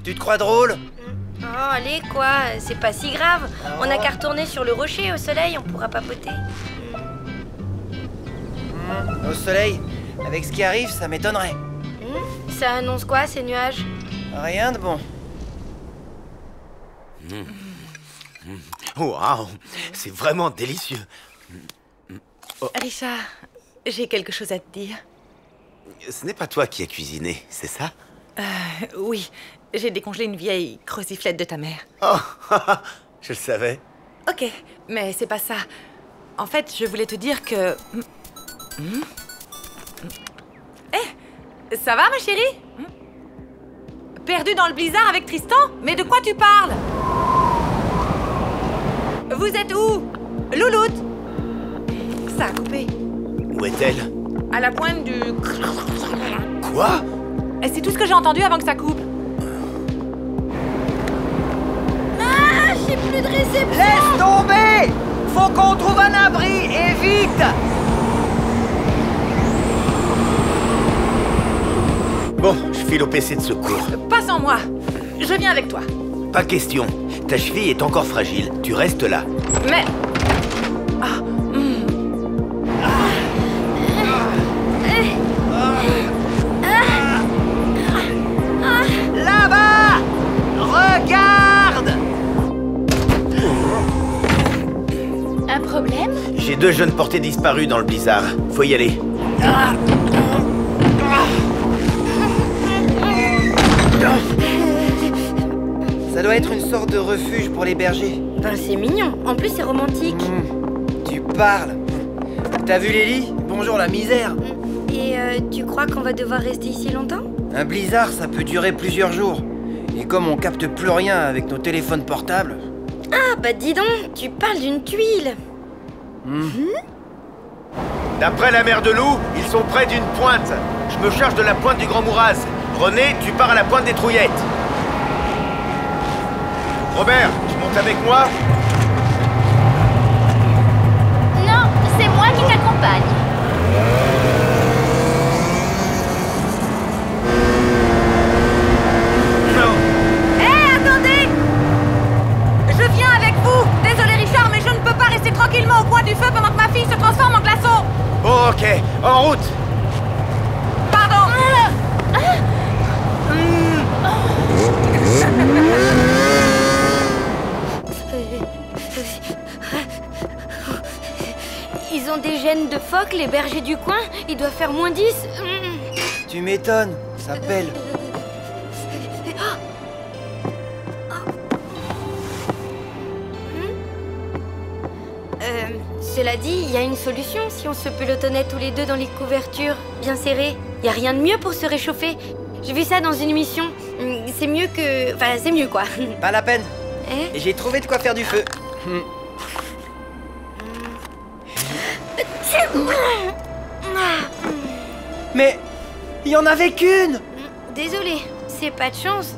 Speaker 10: Tu te crois drôle?
Speaker 1: Oh, allez, quoi, c'est pas si grave. On n'a qu'à retourner sur le rocher au soleil, on pourra papoter.
Speaker 10: Au soleil, avec ce qui arrive, ça m'étonnerait.
Speaker 1: Ça annonce quoi, ces nuages?
Speaker 10: Rien de bon.
Speaker 7: Waouh, c'est vraiment délicieux.
Speaker 2: Richard, j'ai quelque chose à te dire.
Speaker 7: Ce n'est pas toi qui as cuisiné, c'est ça?
Speaker 2: Oui, j'ai décongelé une vieille croziflette de ta mère.
Speaker 7: Oh, je le savais.
Speaker 2: Ok, mais c'est pas ça. En fait, je voulais te dire que... ça va, ma chérie? Perdu dans le blizzard avec Tristan? Mais de quoi tu parles? Vous êtes où? Louloute? Ça a coupé.
Speaker 7: Où est-elle?
Speaker 2: À la pointe du...
Speaker 7: Quoi?
Speaker 2: C'est tout ce que j'ai entendu avant que ça coupe.
Speaker 1: Ah, j'ai plus de réception.
Speaker 10: Laisse tomber! Faut qu'on trouve un abri, et vite!
Speaker 7: Bon, je file au PC de secours.
Speaker 2: Pas sans moi. Je viens avec toi.
Speaker 7: Pas question. Ta cheville est encore fragile. Tu restes là.
Speaker 2: Mais...
Speaker 10: Là-bas! Regarde!
Speaker 8: Un problème?
Speaker 7: J'ai 2 jeunes portés disparus dans le blizzard. Faut y aller.
Speaker 10: Ça doit être une sorte de refuge pour les bergers.
Speaker 1: Ben, c'est mignon. En plus, c'est romantique.
Speaker 10: Tu parles. T'as vu les lits? Bonjour la misère.
Speaker 1: Et tu crois qu'on va devoir rester ici longtemps?
Speaker 10: Un blizzard, ça peut durer plusieurs jours. Et comme on capte plus rien avec nos téléphones portables...
Speaker 1: Ah, bah dis donc, tu parles d'une tuile.
Speaker 7: D'après la mère de loup, ils sont près d'une pointe. Je me charge de la pointe du Grand Mouraz. René, tu pars à la pointe des Trouillettes. Robert, tu montes avec moi?
Speaker 8: Non, c'est moi qui t'accompagne.
Speaker 2: Attendez! Je viens avec vous. Désolé Richard, mais je ne peux pas rester tranquillement au coin du feu pendant que ma fille se transforme en glaçon.
Speaker 7: Oh, ok, en route.
Speaker 2: Pardon.
Speaker 1: Ils ont des gènes de phoque, les bergers du coin. Il doit faire -10.
Speaker 10: Tu m'étonnes, ça pèle.
Speaker 1: Cela dit, il y a une solution si on se pelotonnait tous les deux dans les couvertures, bien serrées. Il y a rien de mieux pour se réchauffer. J'ai vu ça dans une émission. C'est mieux que... Enfin, c'est mieux, quoi.
Speaker 10: Pas la peine. J'ai trouvé de quoi faire du feu. Mais... il y en avait qu'une.
Speaker 1: Désolé, c'est pas de chance.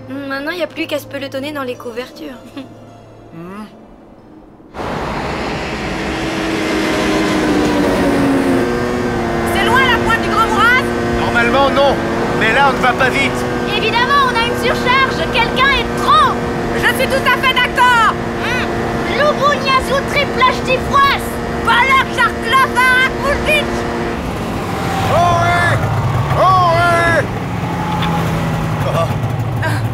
Speaker 1: Maintenant, il n'y a plus qu'à se pelotonner dans les couvertures.
Speaker 2: C'est loin la pointe du Grand Mouraz?
Speaker 7: Normalement, non. Mais là, on ne va pas vite.
Speaker 8: Évidemment, on a une surcharge. Quelqu'un est trop.
Speaker 2: Je suis tout à fait d'accord.
Speaker 8: Lubuniazu triplage tifroise.
Speaker 2: Balak Jarklava Akmulvich.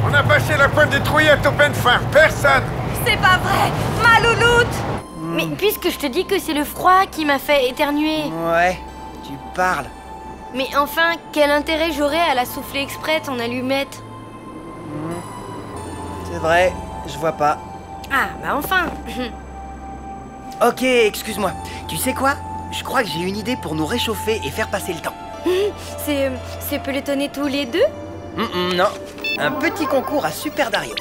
Speaker 11: On a passé la pointe des Trouillettes au peine fin. Personne.
Speaker 2: C'est pas vrai. Ma louloute.
Speaker 1: Mais puisque je te dis que c'est le froid qui m'a fait éternuer.
Speaker 10: Ouais, tu parles.
Speaker 1: Mais enfin, quel intérêt j'aurais à la souffler exprès ton allumette?
Speaker 10: C'est vrai, je vois pas.
Speaker 1: Ah, bah enfin.
Speaker 10: Ok, excuse-moi. Tu sais quoi? Je crois que j'ai une idée pour nous réchauffer et faire passer le temps.
Speaker 1: C'est pelotonner tous les deux?
Speaker 10: Non, un petit concours à Super Dario.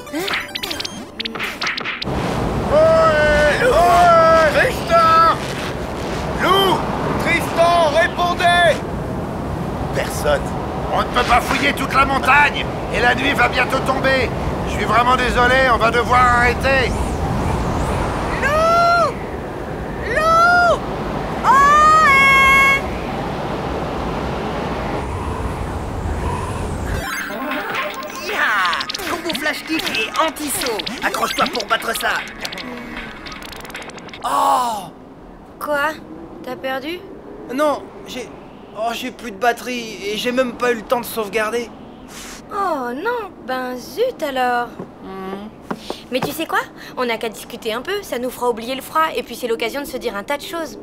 Speaker 11: Tristan! Lou! Tristan, répondez!
Speaker 6: Personne.
Speaker 11: On ne peut pas fouiller toute la montagne! Et la nuit va bientôt tomber! Je suis vraiment désolé, on va devoir arrêter!
Speaker 2: Lou! Lou! Oh!
Speaker 10: anti-saut. Accroche-toi pour battre ça. Oh!
Speaker 1: Quoi? T'as perdu?
Speaker 10: Non, j'ai plus de batterie et j'ai même pas eu le temps de sauvegarder.
Speaker 1: Oh non, ben zut alors. Mais tu sais quoi? On n'a qu'à discuter un peu, ça nous fera oublier le froid et puis c'est l'occasion de se dire un tas de choses.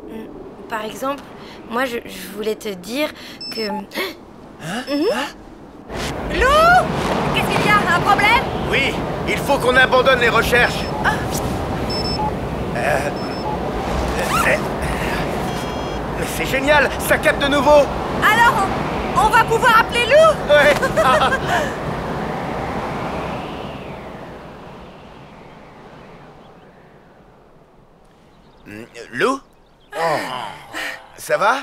Speaker 1: Par exemple, moi je voulais te dire que...
Speaker 3: Lou! Qu'est-ce qu'il y a? Un problème?
Speaker 7: Oui, il faut qu'on abandonne les recherches. Mais c'est génial, ça capte de nouveau.
Speaker 3: Alors, on va pouvoir appeler Lou?
Speaker 7: Ouais. Lou? Ça va?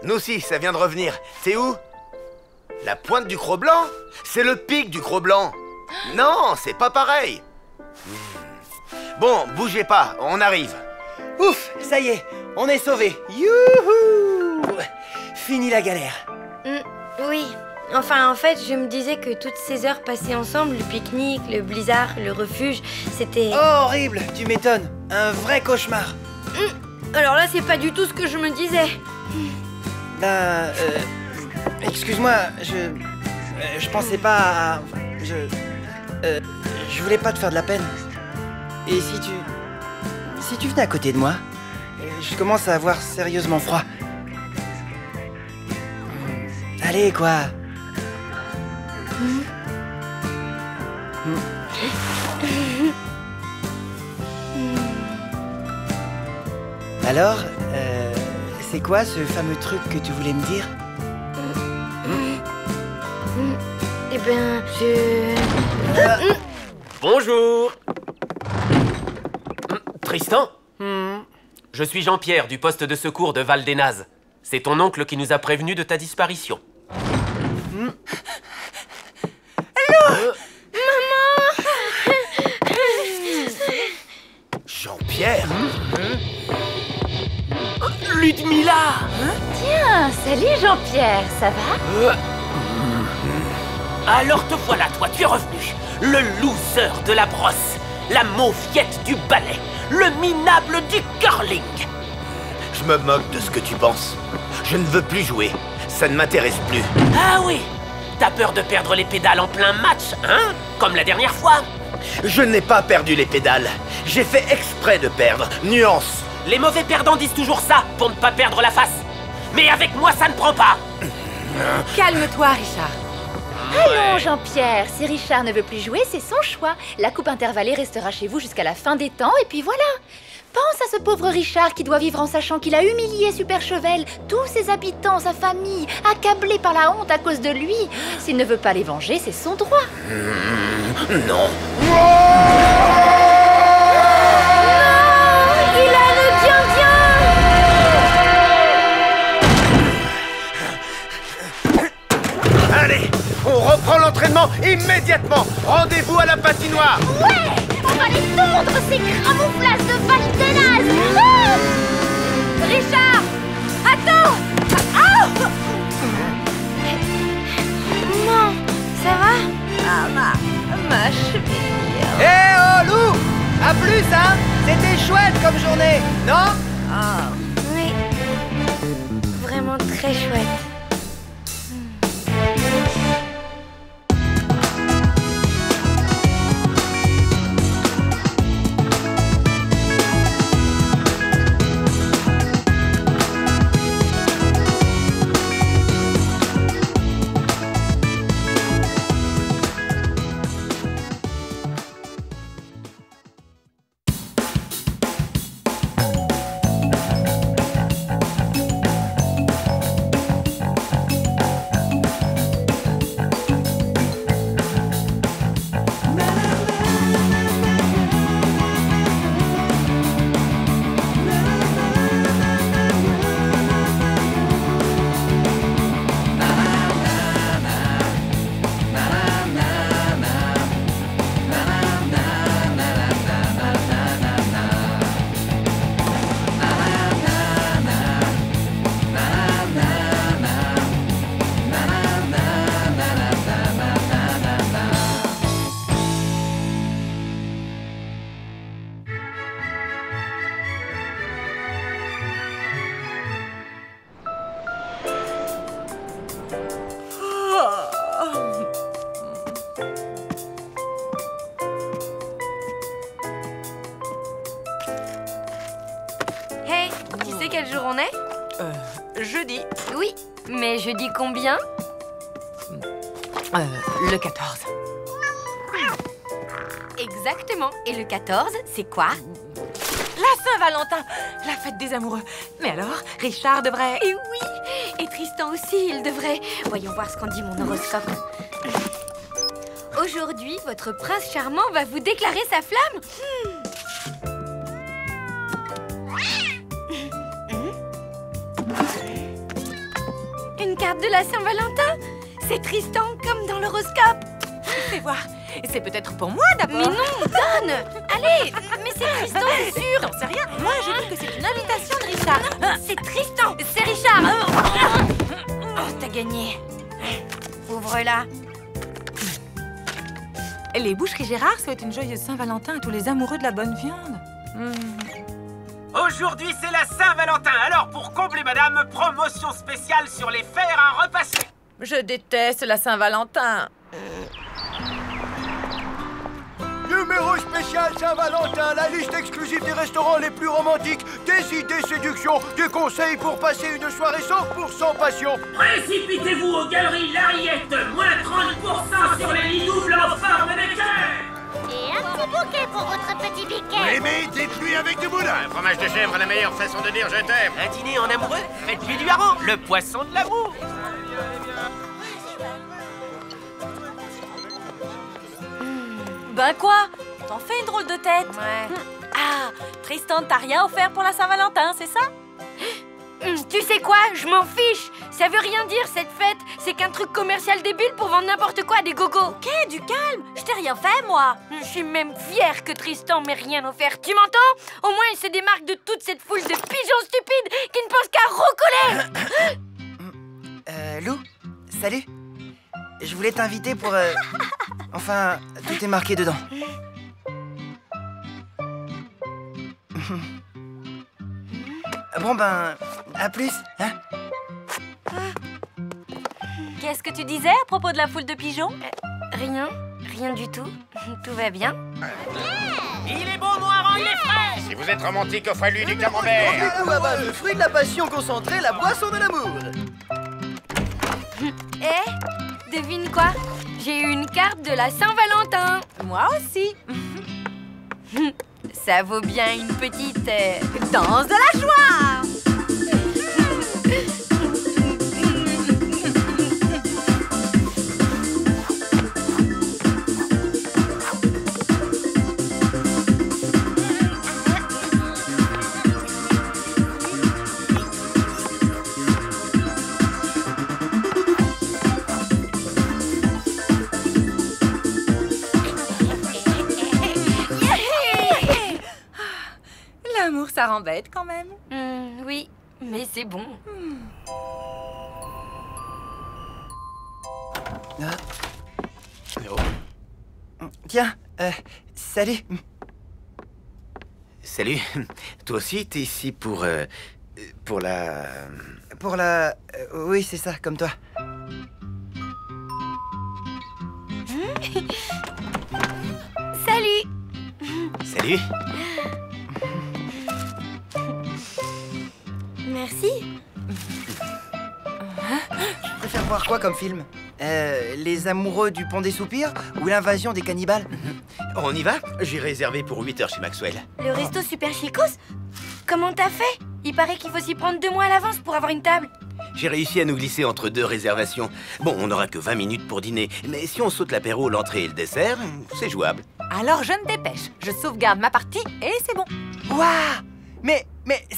Speaker 7: Nous aussi, ça vient de revenir. C'est où? La pointe du Cro-Blanc? C'est le pic du Cro-Blanc. Non, c'est pas pareil. Bon, bougez pas, on arrive.
Speaker 10: Ouf, ça y est, on est sauvés. Youhou! Fini la galère.
Speaker 1: Oui. Enfin, en fait, je me disais que toutes ces heures passées ensemble, le pique-nique, le blizzard, le refuge, c'était...
Speaker 10: Oh, horrible, tu m'étonnes. Un vrai cauchemar.
Speaker 1: Alors là, c'est pas du tout ce que je me disais.
Speaker 10: Ben, excuse-moi, je pensais pas à... Je voulais pas te faire de la peine. Et si tu venais à côté de moi, je commence à avoir sérieusement froid. Allez, quoi. Alors, c'est quoi ce fameux truc que tu voulais me dire?
Speaker 1: Eh ben, je...
Speaker 9: Bonjour. Tristan? Je suis Jean-Pierre du poste de secours de Val-des-Nazes. C'est ton oncle qui nous a prévenus de ta disparition.
Speaker 7: Jean-Pierre?
Speaker 9: Ludmilla!
Speaker 4: Tiens, salut Jean-Pierre, ça va?
Speaker 9: Alors te voilà, toi, tu es revenu. Le loser de la brosse, la mauviette du ballet, le minable du curling.
Speaker 7: Je me moque de ce que tu penses. Je ne veux plus jouer. Ça ne m'intéresse plus.
Speaker 9: Ah oui? T'as peur de perdre les pédales en plein match, hein? Comme la dernière fois?
Speaker 7: Je n'ai pas perdu les pédales. J'ai fait exprès de perdre. Nuance.
Speaker 9: Les mauvais perdants disent toujours ça, pour ne pas perdre la face. Mais avec moi, ça ne prend pas.
Speaker 2: Calme-toi, Richard.
Speaker 4: Allons, Jean-Pierre, si Richard ne veut plus jouer, c'est son choix. La coupe intervallée restera chez vous jusqu'à la fin des temps, et puis voilà. Pense à ce pauvre Richard qui doit vivre en sachant qu'il a humilié Super Chevel, tous ses habitants, sa famille, accablés par la honte à cause de lui. S'il ne veut pas les venger, c'est son droit.
Speaker 7: Non.
Speaker 1: Il a le bien.
Speaker 7: Allez, on reprend l'entraînement immédiatement. Rendez-vous à la patinoire.
Speaker 8: Ouais! On va les tondre, ces camouflages de Val-des-Nazes! Ah!
Speaker 3: Richard! Attends! Oh!
Speaker 1: Maman, ça va?
Speaker 3: Ah, ma cheville.
Speaker 10: Eh oh, Lou! À plus, hein? C'était chouette comme journée, non?
Speaker 1: Oui. Vraiment très chouette.
Speaker 2: jeudi.
Speaker 1: Oui, mais jeudi combien?
Speaker 2: Le 14.
Speaker 1: Exactement. Et le 14, c'est quoi?
Speaker 2: La Saint-Valentin, la fête des amoureux. Mais alors, Richard devrait...
Speaker 1: Et oui, et Tristan aussi, il devrait. Voyons voir ce qu'en dit mon horoscope. Aujourd'hui, votre prince charmant va vous déclarer sa flamme. Une carte de la Saint-Valentin? C'est Tristan, comme dans l'horoscope.
Speaker 2: Fais voir. C'est peut-être pour moi d'abord.
Speaker 1: Mais non, donne. Allez, mais c'est Tristan, c'est sûr.
Speaker 2: T'en sais rien. Moi, je dis que c'est une invitation de Richard.
Speaker 1: Non, c'est Tristan, c'est Richard. Oh, t'as gagné. Ouvre-la.
Speaker 2: Les boucheries Gérard souhaitent une joyeuse Saint-Valentin à tous les amoureux de la bonne viande.
Speaker 9: Aujourd'hui, c'est la Saint-Valentin. Alors, pour combler madame, promotion spéciale sur les fers à repasser.
Speaker 2: Je déteste la Saint-Valentin.
Speaker 14: Numéro spécial Saint-Valentin, la liste exclusive des restaurants les plus romantiques, des idées séduction, des conseils pour passer une soirée 100% passion.
Speaker 9: Précipitez-vous aux galeries Lariette, moins 30% sur les lits doubles en forme de cœur.
Speaker 8: Et un petit bouquet pour votre petit biquet.
Speaker 11: Aimez des pluies avec du boudin. Un fromage de chèvre, la meilleure façon de dire je t'aime.
Speaker 9: Un dîner en amoureux, faites-lui du hareng, le poisson de l'amour.
Speaker 3: Ben quoi? T'en fais une drôle de tête.
Speaker 1: Ouais.
Speaker 3: Ah, Tristan, t'as rien offert pour la Saint-Valentin, c'est ça?
Speaker 1: Tu sais quoi? Je m'en fiche. Ça veut rien dire, cette fête. C'est qu'un truc commercial débile pour vendre n'importe quoi à des gogos.
Speaker 3: Ok, du calme. Je t'ai rien fait, moi.
Speaker 1: Je suis même fière que Tristan m'ait rien offert. Tu m'entends? Au moins, il se démarque de toute cette foule de pigeons stupides qui ne pensent qu'à roucouler.
Speaker 10: Lou, salut. Je voulais t'inviter pour... Enfin, tout est marqué dedans. Bon ben, à plus, hein?
Speaker 3: Qu'est-ce que tu disais à propos de la foule de pigeons?
Speaker 1: Rien du tout. Tout va bien.
Speaker 9: Il est beau, mon hareng, il est frais.
Speaker 11: Si vous êtes romantique, offrez-lui du camembert.
Speaker 14: Le fruit de la passion concentrée, la boisson de l'amour.
Speaker 1: Devine quoi? J'ai eu une carte de la Saint-Valentin.
Speaker 2: Moi aussi.
Speaker 1: Ça vaut bien une petite...
Speaker 2: Danse de la joie. L'amour, ça rend bête quand même.
Speaker 1: Oui, mais c'est bon.
Speaker 10: Tiens, salut.
Speaker 7: Salut. Toi aussi, t'es ici pour la...
Speaker 10: Pour la... oui, c'est ça, comme toi.
Speaker 1: Salut.
Speaker 7: Salut.
Speaker 1: Merci.
Speaker 10: Tu préfères voir quoi comme film? Les amoureux du pont des soupirs ou l'invasion des cannibales?
Speaker 7: On y va? J'ai réservé pour 8 heures chez Maxwell.
Speaker 1: Le resto super chicos? Comment t'as fait? Il paraît qu'il faut s'y prendre 2 mois à l'avance pour avoir une table.
Speaker 7: J'ai réussi à nous glisser entre 2 réservations. Bon, on n'aura que 20 minutes pour dîner, mais si on saute l'apéro, l'entrée et le dessert, c'est jouable.
Speaker 2: Alors je me dépêche. Je sauvegarde ma partie et c'est bon.
Speaker 10: Waouh! Mais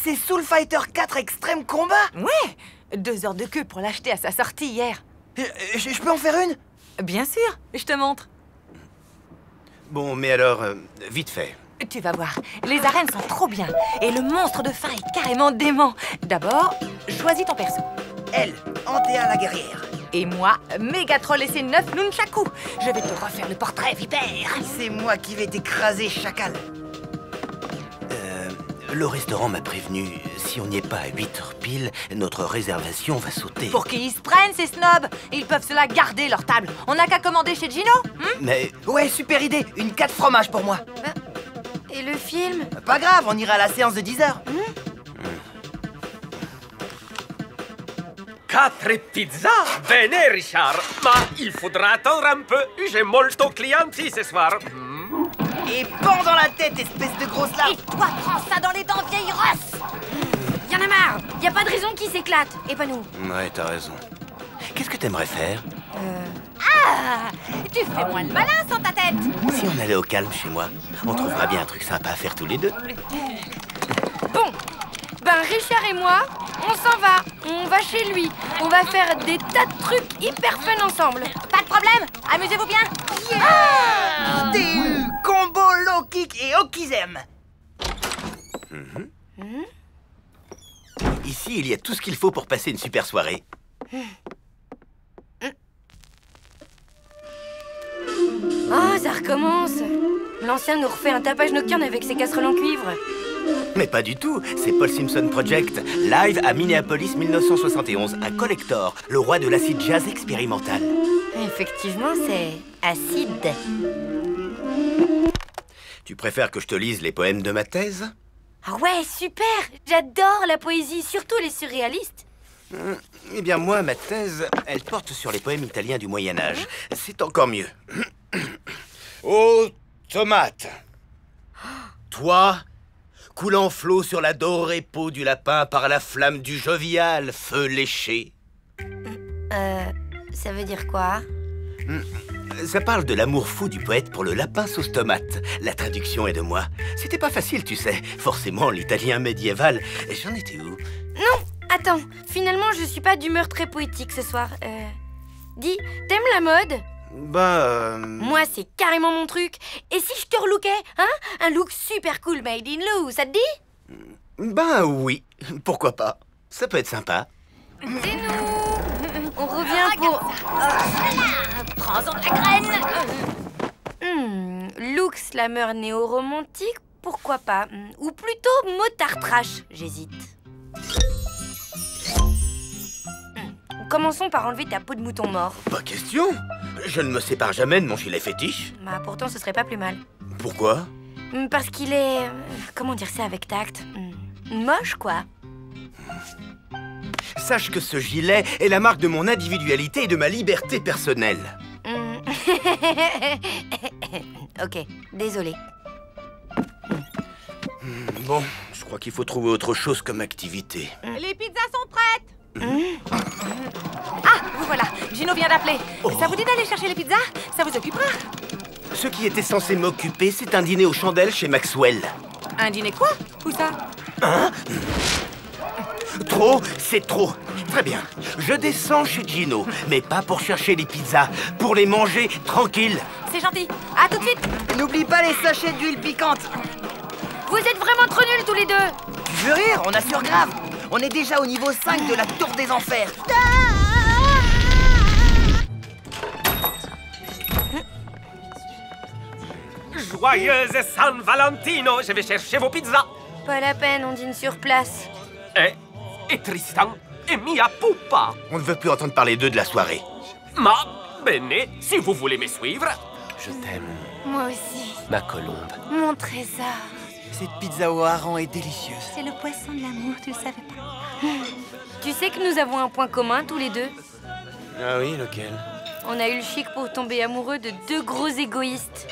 Speaker 10: c'est Soul Fighter 4 Extreme Combat?
Speaker 2: Ouais, 2 heures de queue pour l'acheter à sa sortie hier.
Speaker 10: Je peux en faire une?
Speaker 2: Bien sûr, je te montre.
Speaker 7: Bon, mais alors, vite fait.
Speaker 2: Tu vas voir, les arènes sont trop bien. Et le monstre de fin est carrément dément. D'abord, choisis ton perso.
Speaker 10: Elle, Antea la guerrière.
Speaker 2: Et moi, Mégatroll et ses 9 nunchakus. Je vais te refaire le portrait vipère.
Speaker 10: C'est moi qui vais t'écraser, chacal.
Speaker 7: Le restaurant m'a prévenu, si on n'y est pas à 8h pile, notre réservation va sauter.
Speaker 2: Pour qu'ils se prennent, ces snobs. Ils peuvent se la garder, leur table. On n'a qu'à commander chez Gino.
Speaker 7: Mais...
Speaker 10: Ouais, super idée. Une 4 fromages pour moi.
Speaker 1: Et le film?
Speaker 10: Pas grave, on ira à la séance de 10h.
Speaker 9: 4 pizzas? Bene, Richard. Ma il faudra attendre un peu. J'ai molto clienti ce soir.
Speaker 10: Et pends dans la tête, espèce de grosse larve.
Speaker 3: Et toi, prends ça dans les dents, vieille rosse.
Speaker 1: Y'en a marre. Y a pas de raison qu'il s'éclate. Et pas nous.
Speaker 7: Ouais, t'as raison. Qu'est-ce que t'aimerais faire?
Speaker 3: Ah, tu fais moins le malin sans ta tête.
Speaker 7: Si on allait au calme chez moi, on trouvera bien un truc sympa à faire tous les deux.
Speaker 1: Bon, ben Richard et moi, on s'en va. On va chez lui. On va faire des tas de trucs hyper fun ensemble.
Speaker 3: Pas de problème, amusez-vous bien.
Speaker 10: DU, combo, low kick et okizem.
Speaker 7: Ici, il y a tout ce qu'il faut pour passer une super soirée.
Speaker 1: Oh, ça recommence. L'ancien nous refait un tapage nocturne avec ses casseroles en cuivre.
Speaker 7: Mais pas du tout, c'est Paul Simpson Project, live à Minneapolis 1971, un collector, le roi de l'acid jazz expérimental.
Speaker 1: Effectivement, c'est acide.
Speaker 7: Tu préfères que je te lise les poèmes de ma thèse?
Speaker 1: Ah ouais, super. J'adore la poésie, surtout les surréalistes.
Speaker 7: Eh bien moi, ma thèse, elle porte sur les poèmes italiens du Moyen-Âge. C'est encore mieux. Ô tomate, toi, coulant flot sur la dorée peau du lapin par la flamme du jovial feu léché.
Speaker 1: Ça veut dire quoi?
Speaker 7: Ça parle de l'amour fou du poète pour le lapin sauce tomate. La traduction est de moi. C'était pas facile, tu sais. Forcément, l'italien médiéval. J'en étais où?
Speaker 1: Non, attends. Finalement, je suis pas d'humeur très poétique ce soir. Dis, t'aimes la mode? Moi, c'est carrément mon truc. Et si je te relookais, hein? Un look super cool made in Lou, ça te dit?
Speaker 7: Oui, pourquoi pas. Ça peut être sympa.
Speaker 1: C'est nous. On revient pour...
Speaker 3: Prends-en de la graine.
Speaker 1: Look slammer néo-romantique, pourquoi pas? Ou plutôt motard trash, j'hésite. Commençons par enlever ta peau de mouton mort.
Speaker 7: Pas question. Je ne me sépare jamais de mon gilet fétiche.
Speaker 1: Bah pourtant ce serait pas plus mal.
Speaker 7: Pourquoi?
Speaker 1: Parce qu'il est... comment dire ça avec tact? Moche, quoi.
Speaker 7: Sache que ce gilet est la marque de mon individualité et de ma liberté personnelle.
Speaker 1: Ok, désolé.
Speaker 7: Bon, je crois qu'il faut trouver autre chose comme activité.
Speaker 3: Les pizzas sont prêtes. Ah, vous voilà, Gino vient d'appeler. Ça vous dit d'aller chercher les pizzas? Ça vous occupera?
Speaker 7: Ce qui était censé m'occuper, c'est un dîner aux chandelles chez Maxwell.
Speaker 3: Un dîner quoi? Où ça?
Speaker 7: Hein? Trop, c'est trop. Très bien, je descends chez Gino, mais pas pour chercher les pizzas, pour les manger tranquille.
Speaker 3: C'est gentil, à tout de suite.
Speaker 10: N'oublie pas les sachets d'huile piquante.
Speaker 1: Vous êtes vraiment trop nuls tous les deux.
Speaker 10: Tu veux rire? On assure grave. On est déjà au niveau 5 de la tour des enfers.
Speaker 9: Joyeuse San Valentino, je vais chercher vos pizzas.
Speaker 1: Pas la peine, on dîne sur place.
Speaker 9: Et Tristan et Mia Pupa.
Speaker 7: On ne veut plus entendre parler d'eux de la soirée.
Speaker 9: Ma bene, si vous voulez me suivre.
Speaker 7: Je t'aime.
Speaker 1: Moi aussi.
Speaker 7: Ma colombe.
Speaker 1: Mon trésor.
Speaker 10: Cette pizza au hareng est délicieuse.
Speaker 3: C'est le poisson de l'amour, tu le savais pas?
Speaker 1: Tu sais que nous avons un point commun tous les deux.
Speaker 7: Ah oui, lequel?
Speaker 1: On a eu le chic pour tomber amoureux de deux gros égoïstes.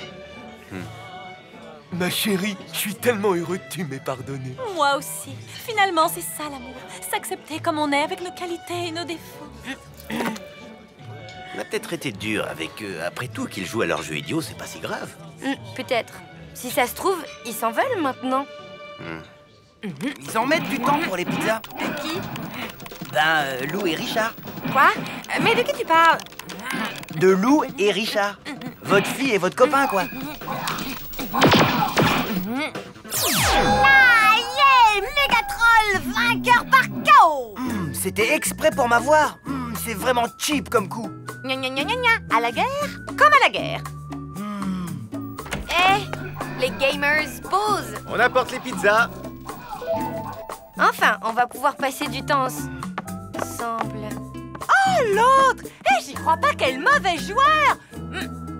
Speaker 9: Ma chérie, je suis tellement heureux que tu m'aies pardonné.
Speaker 3: Moi aussi. Finalement, c'est ça l'amour. S'accepter comme on est avec nos qualités et nos défauts.
Speaker 7: On a peut-être été dur avec eux. Après tout, qu'ils jouent à leur jeu idiot, c'est pas si grave.
Speaker 1: Peut-être. Si ça se trouve, ils s'en veulent maintenant.
Speaker 10: Ils en mettent du temps pour les pizzas.
Speaker 3: Qui?
Speaker 10: Lou et Richard.
Speaker 3: Quoi? Mais de qui tu parles?
Speaker 10: De Lou et Richard. Votre fille et votre copain, quoi.
Speaker 3: Ah, yeah! Mégatroll, vainqueur par KO!
Speaker 10: C'était exprès pour m'avoir. C'est vraiment cheap comme coup.
Speaker 3: Gna gna gna gna gna. À la guerre, comme à la guerre.
Speaker 1: Les gamers, pause.
Speaker 7: On apporte les pizzas.
Speaker 1: Enfin, on va pouvoir passer du temps ensemble.
Speaker 3: Oh, l'autre! J'y crois pas, quel mauvais joueur!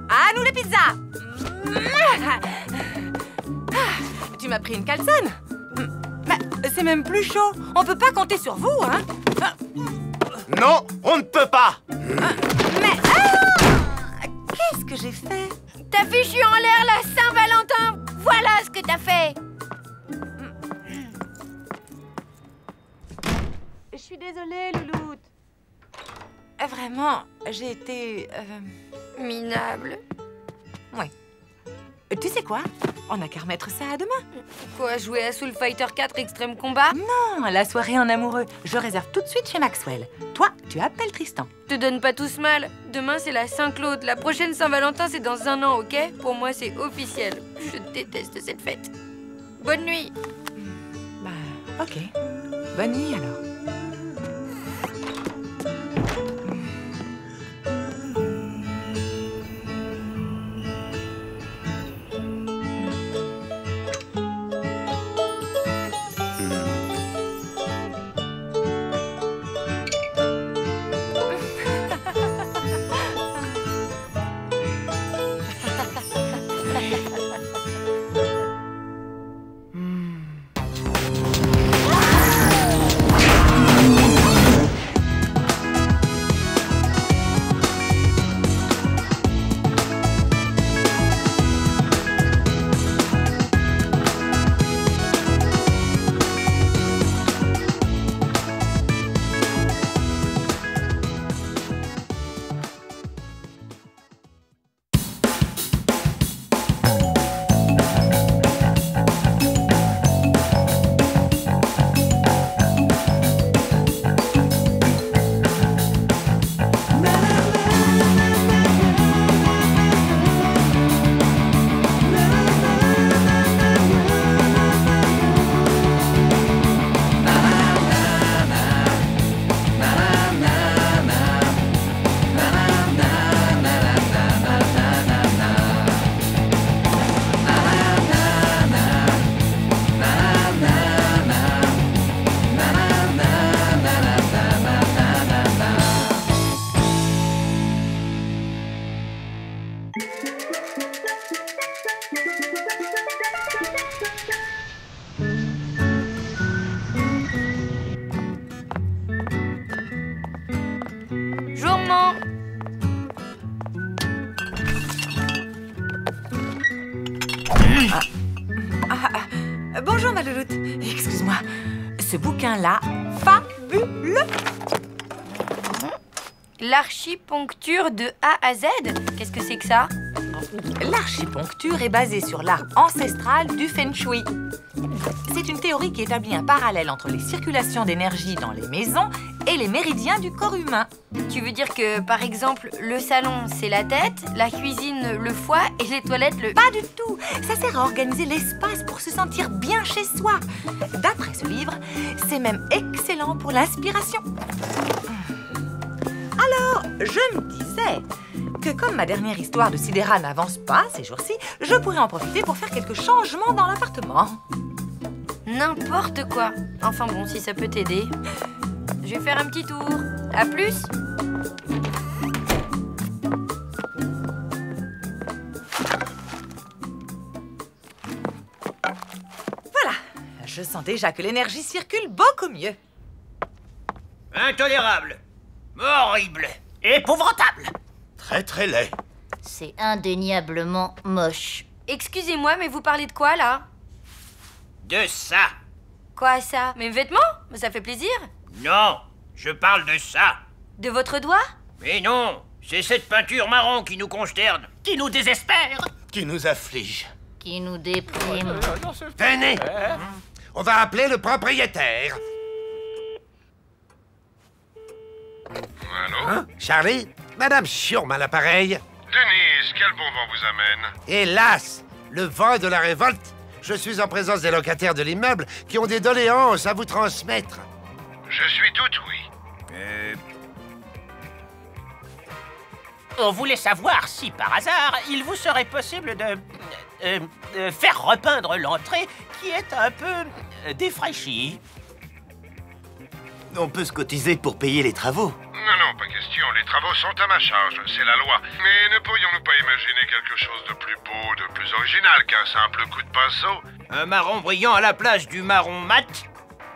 Speaker 3: À nous les pizzas! Tu m'as pris une calzone? C'est même plus chaud. On peut pas compter sur vous, hein?
Speaker 7: Non, on ne peut pas.
Speaker 2: Qu'est-ce que j'ai fait?
Speaker 1: T'as fichu en l'air la Saint-Valentin. Voilà ce que t'as fait.
Speaker 2: Je suis désolée, Louloute. Vraiment, j'ai été...
Speaker 1: Minable.
Speaker 2: Ouais. Tu sais quoi? On n'a qu'à remettre ça à demain.
Speaker 1: Quoi, jouer à Soul Fighter 4 Extrême Combat?
Speaker 2: Non, la soirée en amoureux. Je réserve tout de suite chez Maxwell. Toi, tu appelles Tristan.
Speaker 1: Te donne pas tous mal. Demain, c'est la Saint-Claude. La prochaine Saint-Valentin, c'est dans 1 an, ok? Pour moi, c'est officiel. Je déteste cette fête. Bonne nuit.
Speaker 2: Bah, ok. Bonne nuit, alors. Bonjour, ma louloute. Excuse-moi. Ce bouquin-là, fabuleux.
Speaker 1: L'archiponcture de A à Z? Qu'est-ce que c'est que ça?
Speaker 2: L'archiponcture est basée sur l'art ancestral du Feng Shui. C'est une théorie qui établit un parallèle entre les circulations d'énergie dans les maisons et les méridiens du corps humain.
Speaker 1: Tu veux dire que, par exemple, le salon, c'est la tête, la cuisine, le foie et les toilettes, le...
Speaker 2: Pas du tout. Ça sert à organiser l'espace pour se sentir bien chez soi. D'après ce livre, c'est même excellent pour l'inspiration. Alors, je me disais que comme ma dernière histoire de Sidera n'avance pas ces jours-ci, je pourrais en profiter pour faire quelques changements dans l'appartement.
Speaker 1: N'importe quoi. Enfin bon, si ça peut t'aider. Je vais faire un petit tour. À plus.
Speaker 2: Voilà. Je sens déjà que l'énergie circule beaucoup mieux.
Speaker 9: Intolérable. Horrible. Épouvantable.
Speaker 7: Très très laid.
Speaker 8: C'est indéniablement moche.
Speaker 1: Excusez-moi, mais vous parlez de quoi, là?
Speaker 9: De ça.
Speaker 1: Quoi, ça? Mes vêtements? Ça fait plaisir.
Speaker 9: Non, je parle de ça.
Speaker 1: De votre doigt?
Speaker 9: Mais non, c'est cette peinture marron qui nous consterne, qui nous désespère,
Speaker 7: qui nous afflige,
Speaker 8: qui nous déprime.
Speaker 6: Venez, on va appeler le propriétaire.
Speaker 11: Allô?
Speaker 6: Hein? Charlie? Madame Chiom à l'appareil.
Speaker 11: Denise, quel bon vent vous amène?
Speaker 6: Hélas, le vent de la révolte. Je suis en présence des locataires de l'immeuble qui ont des doléances à vous transmettre.
Speaker 11: Je suis tout oui.
Speaker 9: On voulait savoir si, par hasard, il vous serait possible de faire repeindre l'entrée qui est un peu défraîchie.
Speaker 7: On peut se cotiser pour payer les travaux.
Speaker 11: Non, pas question. Les travaux sont à ma charge, c'est la loi. Mais ne pourrions-nous pas imaginer quelque chose de plus beau, de plus original qu'un simple coup de pinceau?
Speaker 9: Un marron brillant à la place du marron mat?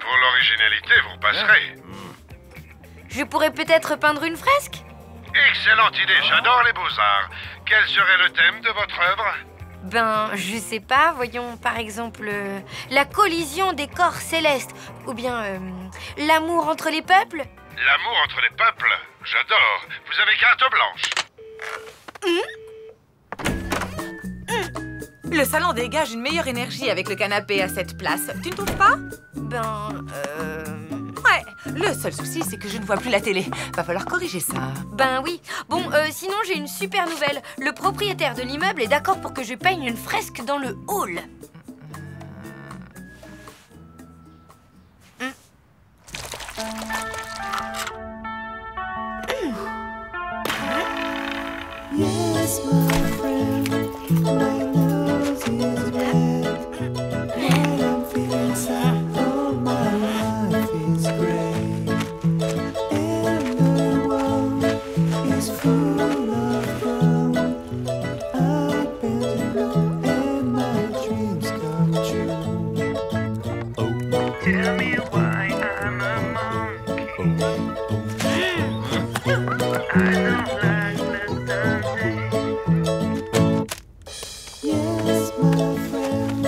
Speaker 11: Pour l'originalité, vous passerez.
Speaker 1: Je pourrais peut-être peindre une fresque?
Speaker 11: Excellente idée, j'adore les beaux-arts. Quel serait le thème de votre œuvre?
Speaker 1: Ben, je sais pas, voyons par exemple la collision des corps célestes, ou bien l'amour entre les peuples.
Speaker 11: L'amour entre les peuples? J'adore. Vous avez carte blanche.
Speaker 2: Le salon dégage une meilleure énergie avec le canapé à cette place. Tu ne trouves pas? Ouais, le seul souci, c'est que je ne vois plus la télé. Va falloir corriger ça.
Speaker 1: Ben oui. Bon, sinon j'ai une super nouvelle. Le propriétaire de l'immeuble est d'accord pour que je peigne une fresque dans le hall.
Speaker 15: Yes, my friend, my nose is red. When I'm feeling sad, oh, my life is great. And the world is full of fun. I bend and blow and my dreams come true. Tell me why I'm a monkey. I don't like yes, my friend,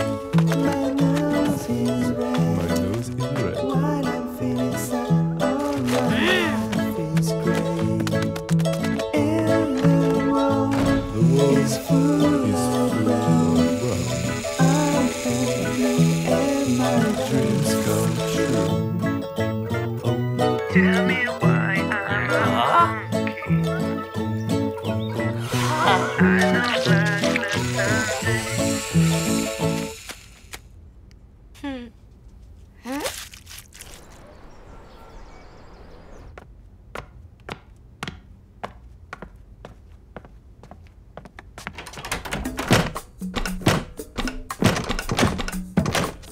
Speaker 15: my nose is red. While I'm feeling sad, oh, my life is great. And the world is full of love. I'm happy and my dreams come true. Tell me why I'm a monkey. I don't like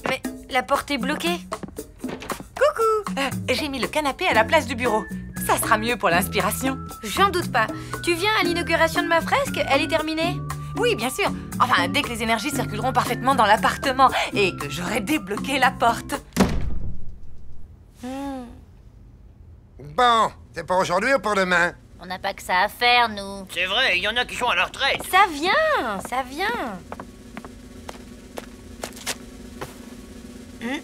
Speaker 1: Mais la porte est bloquée.
Speaker 2: Coucou, j'ai mis le canapé à la place du bureau. Ça sera mieux pour l'inspiration.
Speaker 1: J'en doute pas. Tu viens à l'inauguration de ma fresque? Elle est terminée?
Speaker 2: Oui, bien sûr. Enfin, dès que les énergies circuleront parfaitement dans l'appartement et que j'aurai débloqué la porte.
Speaker 6: Bon, c'est pour aujourd'hui ou pour demain?
Speaker 8: On n'a pas que ça à faire, nous.
Speaker 9: C'est vrai, il y en a qui sont à la retraite.
Speaker 1: Ça vient, ça vient.
Speaker 8: Hein?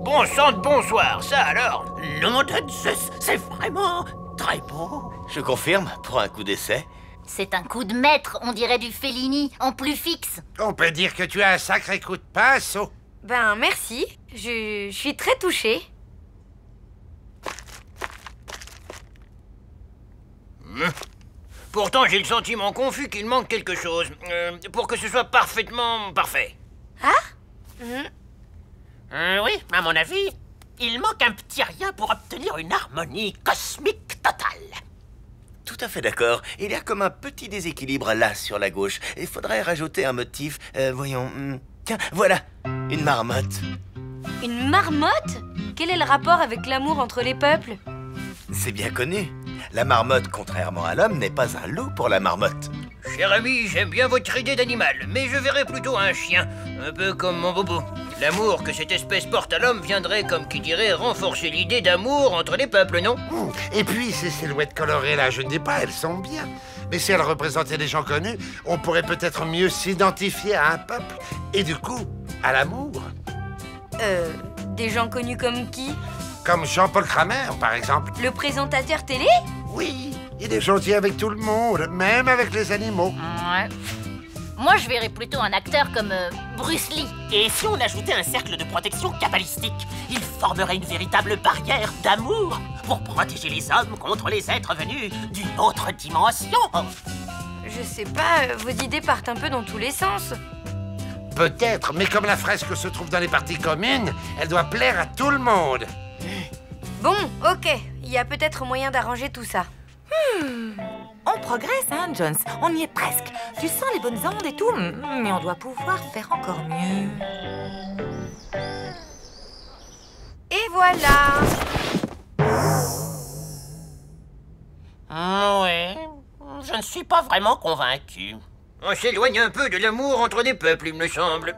Speaker 9: Bon sang de bonsoir, ça alors. Nom de Zeus, c'est vraiment très beau.
Speaker 7: Je confirme, pour un coup d'essai.
Speaker 8: C'est un coup de maître, on dirait du Fellini, en plus fixe.
Speaker 6: On peut dire que tu as un sacré coup de pinceau.
Speaker 1: Ben merci, je suis très touchée.
Speaker 9: Pourtant, j'ai le sentiment confus qu'il manque quelque chose, pour que ce soit parfaitement parfait. Oui, à mon avis, il manque un petit rien pour obtenir une harmonie cosmique totale.
Speaker 7: Tout à fait d'accord. Il y a comme un petit déséquilibre là sur la gauche. Il faudrait rajouter un motif. Voyons. Tiens, voilà. Une marmotte.
Speaker 1: Une marmotte? Quel est le rapport avec l'amour entre les peuples?
Speaker 7: C'est bien connu. La marmotte, contrairement à l'homme, n'est pas un loup pour la marmotte.
Speaker 9: Cher ami, j'aime bien votre idée d'animal, mais je verrais plutôt un chien, un peu comme mon bobo. L'amour que cette espèce porte à l'homme viendrait, comme qui dirait, renforcer l'idée d'amour entre les peuples, non?
Speaker 6: Et puis, ces silhouettes colorées là, je ne dis pas, elles sont bien. Mais si elles représentaient des gens connus, on pourrait peut-être mieux s'identifier à un peuple. Et du coup, à l'amour.
Speaker 1: Des gens connus comme qui?
Speaker 6: Comme Jean-Paul Kramer, par exemple.
Speaker 1: Le présentateur télé?
Speaker 6: Oui, il est gentil avec tout le monde, même avec les animaux.
Speaker 8: Ouais. Moi, je verrais plutôt un acteur comme Bruce Lee.
Speaker 9: Et si on ajoutait un cercle de protection kabbalistique, il formerait une véritable barrière d'amour pour protéger les hommes contre les êtres venus d'une autre dimension.
Speaker 1: Je sais pas, vos idées partent un peu dans tous les sens.
Speaker 6: Peut-être, mais comme la fresque se trouve dans les parties communes, elle doit plaire à tout le monde.
Speaker 1: Bon, ok, il y a peut-être moyen d'arranger tout ça.
Speaker 2: On progresse, hein, Jones? On y est presque. Tu sens les bonnes ondes et tout, mais on doit pouvoir faire encore mieux.
Speaker 1: voilà.
Speaker 16: Ouais, je ne suis pas vraiment convaincu.
Speaker 9: On s'éloigne un peu de l'amour entre les peuples, il me semble.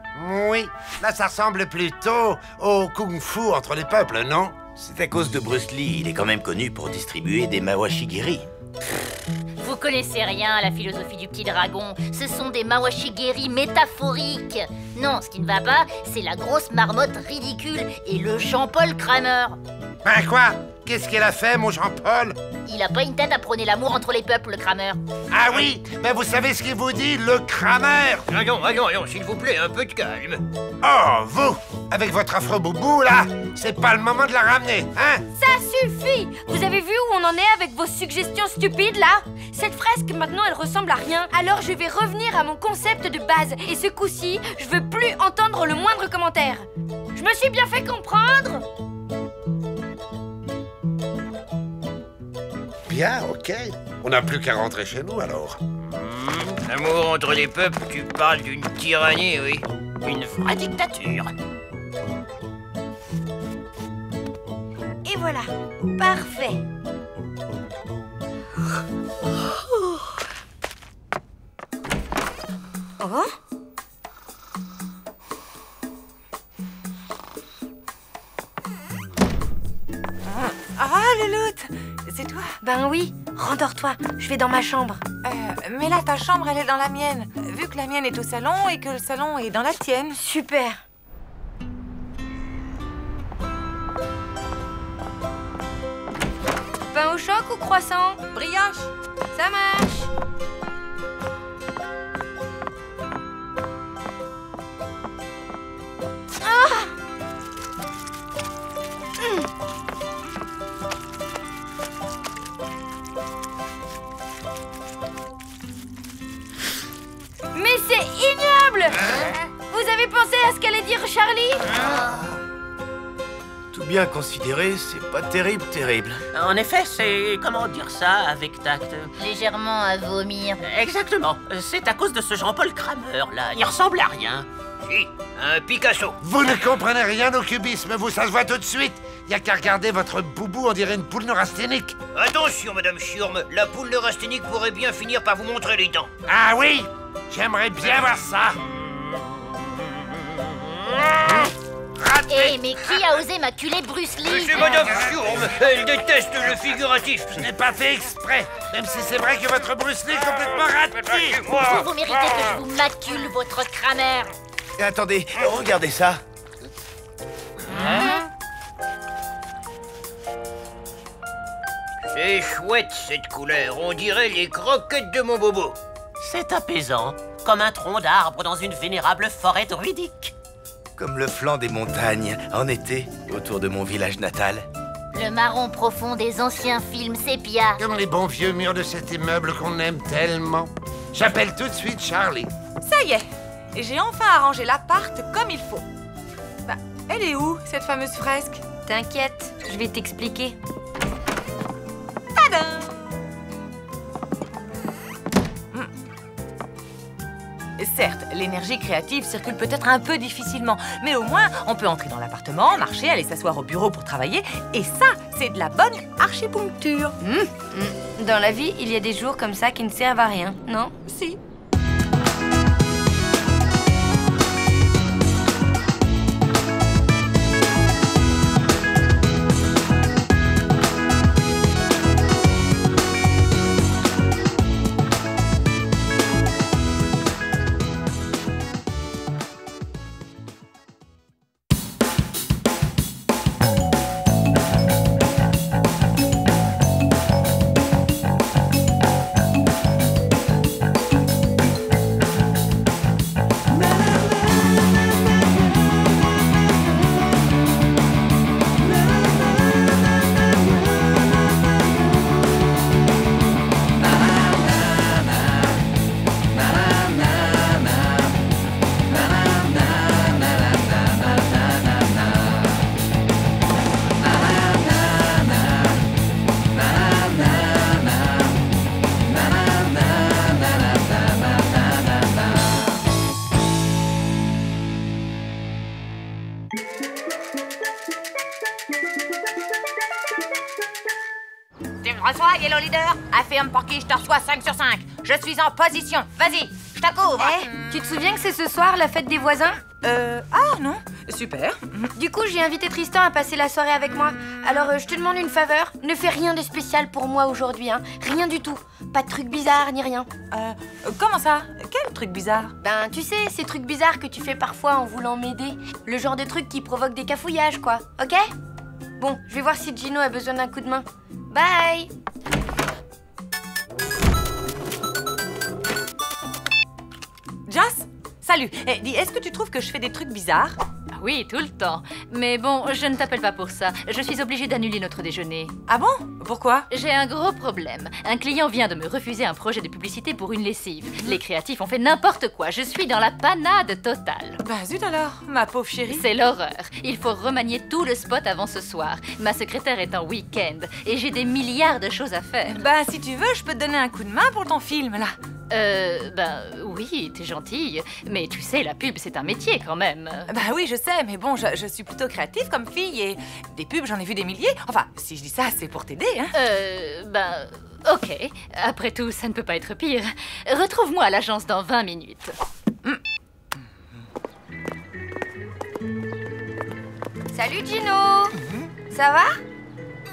Speaker 6: Oui, là ça ressemble plutôt au kung-fu entre les peuples, non?
Speaker 7: C'est à cause de Bruce Lee, il est quand même connu pour distribuer des mawashigiri.
Speaker 8: Vous connaissez rien à la philosophie du petit dragon. Ce sont des mawashigiri métaphoriques. Non, ce qui ne va pas, c'est la grosse marmotte ridicule et le Jean-Paul Kramer.
Speaker 6: Ben quoi? Qu'est-ce qu'il a fait, mon Jean-Paul?
Speaker 8: Il a pas une tête à prôner l'amour entre les peuples, le Kramer.
Speaker 6: Ah oui, ben vous savez ce qu'il vous dit, le Kramer?
Speaker 9: Allons, s'il vous plaît, un peu de calme.
Speaker 6: Oh, vous, avec votre afro-boubou, là, c'est pas le moment de la ramener, hein?
Speaker 1: Ça suffit! Vous avez vu où on en est avec vos suggestions stupides, là? Cette fresque, maintenant, elle ressemble à rien. Alors je vais revenir à mon concept de base. Et ce coup-ci, je veux plus entendre le moindre commentaire. Je me suis bien fait comprendre?
Speaker 6: Bien, ok. On n'a plus qu'à rentrer chez nous, alors.
Speaker 9: L'amour entre les peuples, tu parles d'une tyrannie, oui.
Speaker 16: Une vraie dictature.
Speaker 1: Et voilà, parfait. Oh?
Speaker 2: Ah, Louloute, c'est toi?
Speaker 1: Ben oui, rendors-toi, je vais dans ma chambre.
Speaker 2: Mais là, ta chambre, elle est dans la mienne. Vu que la mienne est au salon et que le salon est dans la tienne.
Speaker 1: Super. Pain au choc ou croissant?
Speaker 2: Brioche.
Speaker 1: Ça marche. Ah! Mais c'est ignoble! Vous avez pensé à ce qu'allait dire Charlie?
Speaker 7: Tout bien considéré, c'est pas terrible.
Speaker 16: En effet, c'est... comment dire ça avec tact?
Speaker 8: Légèrement à vomir.
Speaker 16: Exactement. C'est à cause de ce Jean-Paul Kramer, là. Il ressemble à rien.
Speaker 9: Si, un Picasso.
Speaker 6: Vous ne comprenez rien au cubisme, vous, ça se voit tout de suite. Y a qu'à regarder votre boubou, on dirait une poule neurasthénique.
Speaker 9: Attention, Madame Schurm, la poule neurasthénique pourrait bien finir par vous montrer les dents.
Speaker 6: Ah oui? J'aimerais bien voir ça.
Speaker 8: Eh, mais qui a osé maculer Bruce Lee?
Speaker 9: C'est Madame Schurm, elle déteste le figuratif.
Speaker 6: Je n'ai pas fait exprès, même si c'est vrai que votre Bruce Lee est complètement raté.
Speaker 8: Vous méritez que je vous macule, votre Kramer.
Speaker 7: Attendez, regardez ça.
Speaker 9: C'est chouette cette couleur, on dirait les croquettes de mon bobo.
Speaker 16: C'est apaisant, comme un tronc d'arbre dans une vénérable forêt druidique.
Speaker 7: Comme le flanc des montagnes, en été, autour de mon village natal.
Speaker 8: Le marron profond des anciens films sépia.
Speaker 6: Comme les bons vieux murs de cet immeuble qu'on aime tellement. J'appelle tout de suite Charlie.
Speaker 2: Ça y est, j'ai enfin arrangé l'appart comme il faut. Bah, elle est où, cette fameuse fresque?
Speaker 1: T'inquiète, je vais t'expliquer.
Speaker 2: Tadam! Certes, l'énergie créative circule peut-être un peu difficilement, mais au moins, on peut entrer dans l'appartement, marcher, aller s'asseoir au bureau pour travailler, et ça, c'est de la bonne archipuncture.
Speaker 1: Dans la vie, il y a des jours comme ça qui ne servent à rien, non?
Speaker 2: Si. François, Yellow Leader, affirme pour qui je te reçois 5 sur 5. Je suis en position. Vas-y, je te couvre.
Speaker 1: Tu te souviens que c'est ce soir la fête des voisins?
Speaker 2: Ah non, super.
Speaker 1: Du coup, j'ai invité Tristan à passer la soirée avec moi. Alors, je te demande une faveur. Ne fais rien de spécial pour moi aujourd'hui, hein. Rien du tout. Pas de trucs bizarres ni rien.
Speaker 2: Comment ça? Quel truc bizarre?
Speaker 1: Ben, tu sais, ces trucs bizarres que tu fais parfois en voulant m'aider. Le genre de trucs qui provoquent des cafouillages, quoi. Ok? Bon, je vais voir si Gino a besoin d'un coup de main. Bye!
Speaker 2: Jas? Salut. Dis, est-ce que tu trouves que je fais des trucs bizarres?
Speaker 4: Oui, tout le temps. Mais bon, je ne t'appelle pas pour ça. Je suis obligée d'annuler notre déjeuner.
Speaker 2: Ah bon? Pourquoi?
Speaker 4: J'ai un gros problème. Un client vient de me refuser un projet de publicité pour une lessive. Les créatifs ont fait n'importe quoi. Je suis dans la panade totale.
Speaker 2: Bah zut alors, ma pauvre chérie.
Speaker 4: C'est l'horreur. Il faut remanier tout le spot avant ce soir. Ma secrétaire est en week-end et j'ai des milliards de choses à faire.
Speaker 2: Bah si tu veux, je peux te donner un coup de main pour ton film, là.
Speaker 4: Ben oui, t'es gentille. Mais tu sais, la pub, c'est un métier quand même.
Speaker 2: Bah oui, je sais, mais bon, je suis plutôt créative comme fille et des pubs, j'en ai vu des milliers. Enfin, si je dis ça, c'est pour t'aider, hein.
Speaker 4: Ben, ok. Après tout, ça ne peut pas être pire. Retrouve-moi à l'agence dans 20 minutes.
Speaker 1: Salut Gino! Ça va?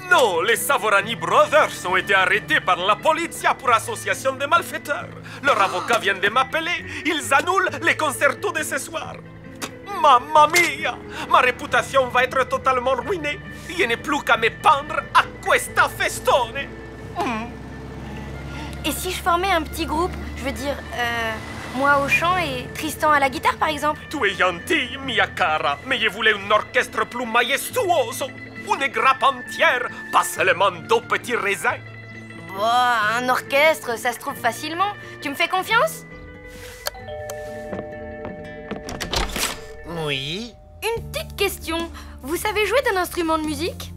Speaker 17: Non, les Savorani Brothers ont été arrêtés par la polizia pour association de malfaiteurs. Leur avocat vient de m'appeler. Ils annulent les concertos de ce soir. Mamma mia! Ma réputation va être totalement ruinée. Il n'est plus qu'à me pendre à questa festone.
Speaker 1: Et si je formais un petit groupe, je veux dire, moi au chant et Tristan à la guitare par exemple?
Speaker 17: Tu es gentille, mia cara, mais je voulais un orchestre plus majestuoso. Une grappe entière, pas seulement 2 petits raisins.
Speaker 1: Bah, un orchestre, ça se trouve facilement. Tu me fais confiance?
Speaker 6: Oui.
Speaker 1: Une petite question. Vous savez jouer d'un instrument de musique?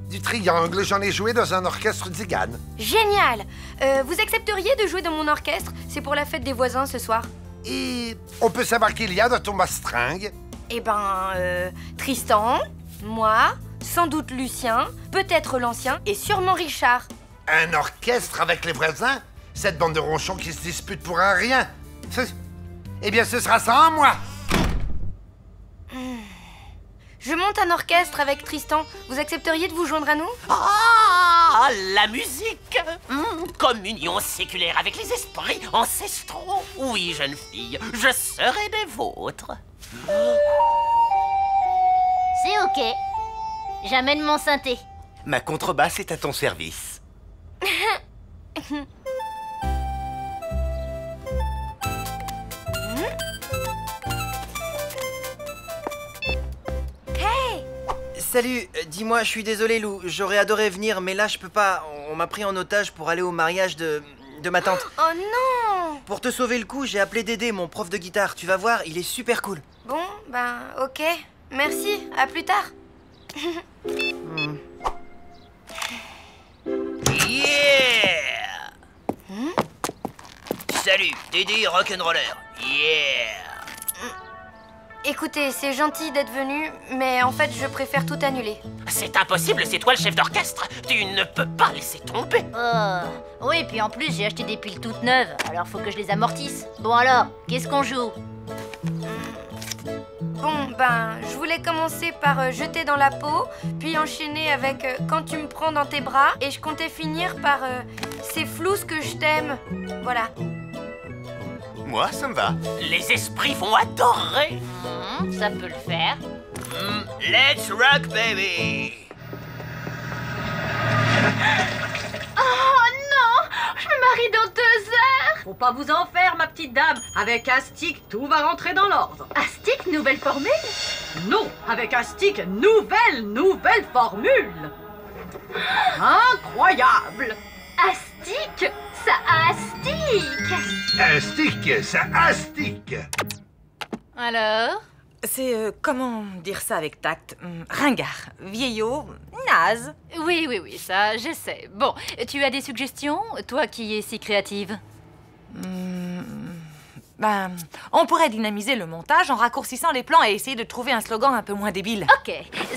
Speaker 6: Du triangle, j'en ai joué dans un orchestre d'Igane.
Speaker 1: Génial! Vous accepteriez de jouer dans mon orchestre? C'est pour la fête des voisins ce soir.
Speaker 6: Et on peut savoir qu'il y a dans ton bastringue?
Speaker 1: Eh ben, Tristan, moi, sans doute Lucien, peut-être l'ancien et sûrement Richard.
Speaker 6: Un orchestre avec les voisins? Cette bande de ronchons qui se disputent pour un rien. Eh bien, ce sera sans moi.
Speaker 1: Je monte un orchestre avec Tristan. Vous accepteriez de vous joindre à nous?
Speaker 16: Ah, la musique! Communion séculaire avec les esprits ancestraux. Oui, jeune fille, je serai des vôtres.
Speaker 8: C'est ok. J'amène mon synthé.
Speaker 7: Ma contrebasse est à ton service.
Speaker 10: Salut, dis-moi, je suis désolé Lou, j'aurais adoré venir, mais là je peux pas. On m'a pris en otage pour aller au mariage de ma tante.
Speaker 1: Oh non!
Speaker 10: Pour te sauver le coup, j'ai appelé Dédé, mon prof de guitare. Tu vas voir, il est super cool.
Speaker 1: Bon, ben, ok. Merci, à plus tard.
Speaker 9: Yeah! Salut, Dédé Rock'n'Roller. Yeah!
Speaker 1: Écoutez, c'est gentil d'être venu, mais en fait, je préfère tout annuler.
Speaker 16: C'est impossible, c'est toi le chef d'orchestre. Tu ne peux pas laisser tomber.
Speaker 8: Oui, puis en plus, j'ai acheté des piles toutes neuves, alors faut que je les amortisse. Bon alors, qu'est-ce qu'on joue?
Speaker 1: Bon, ben, je voulais commencer par jeter dans la peau, puis enchaîner avec quand tu me prends dans tes bras, et je comptais finir par c'est flou ce que je t'aime. Voilà.
Speaker 7: Moi, ça me va.
Speaker 16: Les esprits vont adorer.
Speaker 8: Ça peut le faire.
Speaker 9: Let's rock, baby!
Speaker 5: Oh non! Je me marie dans 2 heures! Faut pas vous en faire, ma petite dame. Avec Astic, tout va rentrer dans l'ordre. Astic, nouvelle formule? Non, avec Astic, nouvelle formule. Incroyable! Astic, ça astique!
Speaker 6: Astique, ça astique!
Speaker 4: Alors?
Speaker 2: C'est, comment dire ça avec tact? Ringard, vieillot, naze.
Speaker 4: Oui, ça, je sais. Bon, tu as des suggestions, toi qui es si créative?
Speaker 2: Ben, on pourrait dynamiser le montage en raccourcissant les plans et essayer de trouver un slogan un peu moins débile.
Speaker 4: Ok,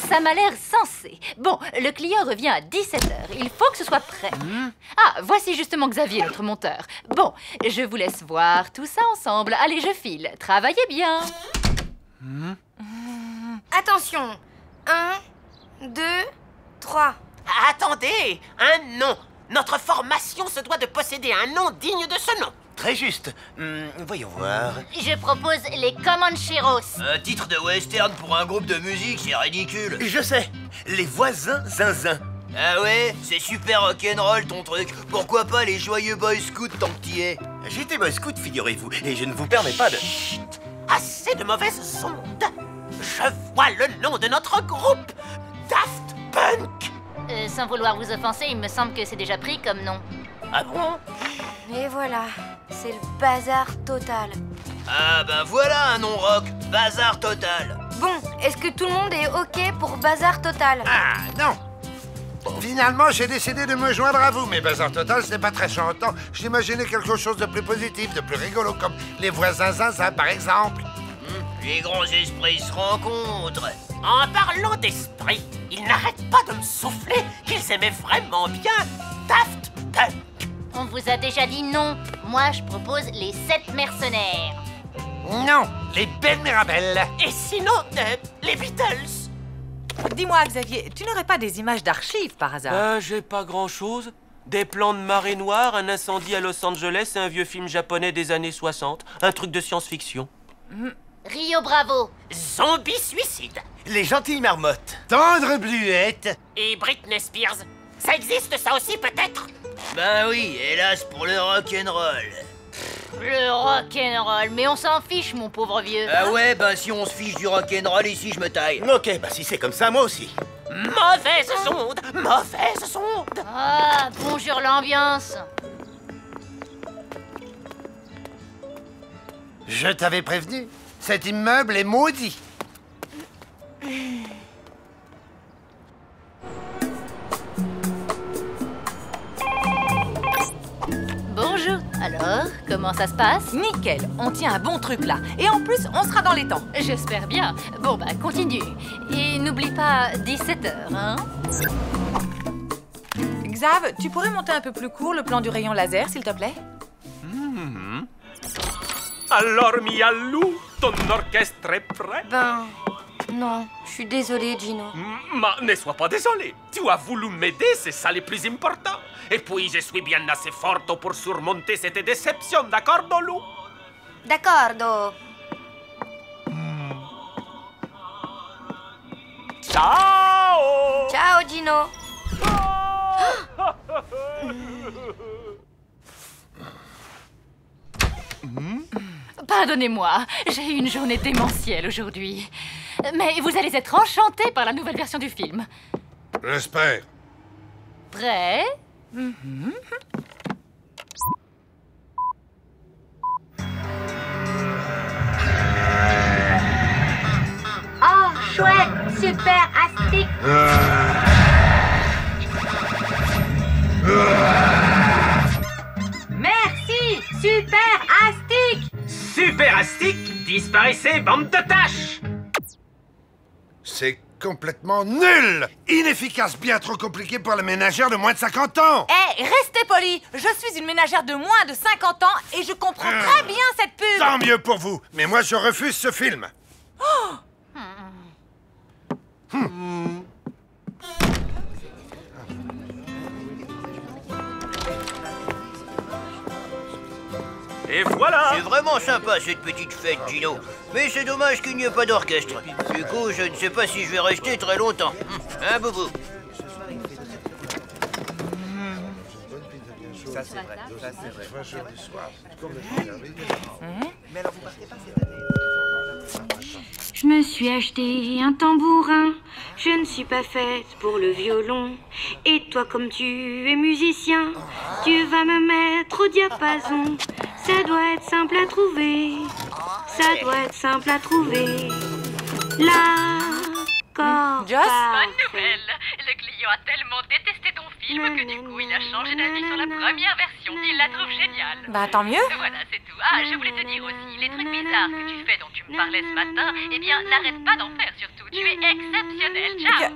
Speaker 4: ça m'a l'air sensé. Bon, le client revient à 17h. Il faut que ce soit prêt. Ah, voici justement Xavier, notre monteur. Bon, je vous laisse voir tout ça ensemble. Allez, je file. Travaillez bien.
Speaker 1: Attention. 1, 2, 3.
Speaker 16: Attendez, un nom. Notre formation se doit de posséder un nom digne de ce nom.
Speaker 7: Très juste. Voyons voir.
Speaker 8: Je propose les Comancheros.
Speaker 9: Un titre de western pour un groupe de musique, c'est ridicule.
Speaker 7: Je sais. Les voisins zinzin.
Speaker 9: Ah ouais, c'est super rock'n'roll ton truc. Pourquoi pas les joyeux boy scouts tant que t'y es?
Speaker 7: J'étais boy scout, figurez-vous, et je ne vous permets pas de...
Speaker 16: Chut, assez de mauvaises ondes. Je vois le nom de notre groupe. Daft Punk.
Speaker 8: Sans vouloir vous offenser, il me semble que c'est déjà pris comme nom.
Speaker 16: Ah bon?
Speaker 1: Et voilà, c'est le bazar total.
Speaker 9: Ah ben voilà un nom rock, bazar total.
Speaker 1: Bon, est-ce que tout le monde est OK pour bazar total?
Speaker 6: Ah, non. Finalement, j'ai décidé de me joindre à vous, mais Bazar Total, c'est pas très chantant. J'imaginais quelque chose de plus positif, de plus rigolo, comme les voisins zinzin, par exemple.
Speaker 9: Les grands esprits se rencontrent.
Speaker 16: En parlant d'esprit, ils n'arrêtent pas de me souffler qu'ils aimaient vraiment bien Daft Punk.
Speaker 8: On vous a déjà dit non. Moi, je propose les 7 mercenaires.
Speaker 6: Non, les belles Mirabelles.
Speaker 16: Et sinon, les Beatles.
Speaker 2: Dis-moi, Xavier, tu n'aurais pas des images d'archives par hasard?
Speaker 17: J'ai pas grand-chose. Des plans de marée noire, un incendie à Los Angeles et un vieux film japonais des années 60. Un truc de science-fiction.
Speaker 8: Rio Bravo.
Speaker 16: Zombie suicide.
Speaker 7: Les gentilles marmottes.
Speaker 6: Tendre bluette.
Speaker 16: Et Britney Spears. Ça existe ça aussi peut-être?
Speaker 9: Ben oui, hélas pour le rock'n'roll.
Speaker 8: Le rock'n'roll, mais on s'en fiche, mon pauvre vieux.
Speaker 9: Ah ouais, ben si on se fiche du rock'n'roll ici, je me taille.
Speaker 7: Ok, bah si c'est comme ça, moi aussi.
Speaker 16: Mauvaise onde, mauvaise onde.
Speaker 8: Ah, bonjour l'ambiance.
Speaker 6: Je t'avais prévenu, cet immeuble est maudit.
Speaker 4: Bonjour. Alors, comment ça se passe?
Speaker 2: Nickel, on tient un bon truc là. Et en plus, on sera dans les temps.
Speaker 4: J'espère bien. Bon, bah, continue. Et n'oublie pas 17h, hein?
Speaker 2: Xav, tu pourrais monter un peu plus court le plan du rayon laser, s'il te plaît?
Speaker 17: Alors, Mialou, ton orchestre est prêt?
Speaker 1: Ben, non, je suis désolée, Gino.
Speaker 17: Ne sois pas désolé. Tu as voulu m'aider, c'est ça le plus important. Et puis, je suis bien assez forte pour surmonter cette déception, d'accord, Lou?
Speaker 1: D'accordo.
Speaker 17: Ciao!
Speaker 1: Ciao, Gino.
Speaker 4: Pardonnez-moi, j'ai eu une journée démentielle aujourd'hui. Mais vous allez être enchantés par la nouvelle version du film.
Speaker 6: J'espère.
Speaker 4: Prêt?
Speaker 5: Oh, chouette, super, astique. Merci, super, astique.
Speaker 17: Super Astique, disparaissez, bande de tâches!
Speaker 6: C'est complètement nul. Inefficace, bien trop compliqué pour la ménagère de moins de 50 ans.
Speaker 2: Hé, restez polis. Je suis une ménagère de moins de 50 ans et je comprends très bien cette pub.
Speaker 6: Tant mieux pour vous, mais moi je refuse ce film.
Speaker 17: Et voilà!
Speaker 9: C'est vraiment sympa cette petite fête, Gino. Mais c'est dommage qu'il n'y ait pas d'orchestre. Du coup, je ne sais pas si je vais rester très longtemps. Hein, Boubou?
Speaker 10: Ça, c'est vrai. Ça, c'est vrai.
Speaker 7: Mais alors, vous partez pas cette année?
Speaker 1: Je me suis acheté un tambourin, je ne suis pas faite pour le violon. Et toi, comme tu es musicien, tu vas me mettre au diapason. Ça doit être simple à trouver, ça doit être simple à trouver. L'accord
Speaker 2: Joss?
Speaker 1: parfait.
Speaker 4: Bonne nouvelle, le client
Speaker 18: a tellement détesté ton film que du coup, il a changé d'avis sur la première version. Il la trouve géniale.
Speaker 2: Bah, tant mieux.
Speaker 18: Voilà, c'est tout. Ah, je voulais te dire aussi, les trucs bizarres que tu fais dont tu me parlais ce matin, eh bien, n'arrête pas d'en faire surtout. Tu es exceptionnel. Ciao.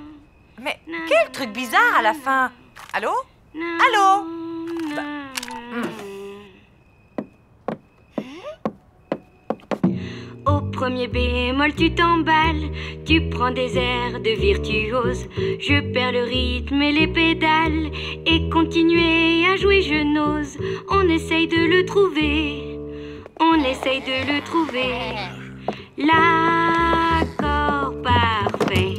Speaker 2: Mais quel truc bizarre à la fin. Allô? Allô?
Speaker 1: Au premier bémol, tu t'emballes, tu prends des airs de virtuose. Je perds le rythme et les pédales, et continuer à jouer, je n'ose. On essaye de le trouver, on essaye de le trouver. L'accord parfait.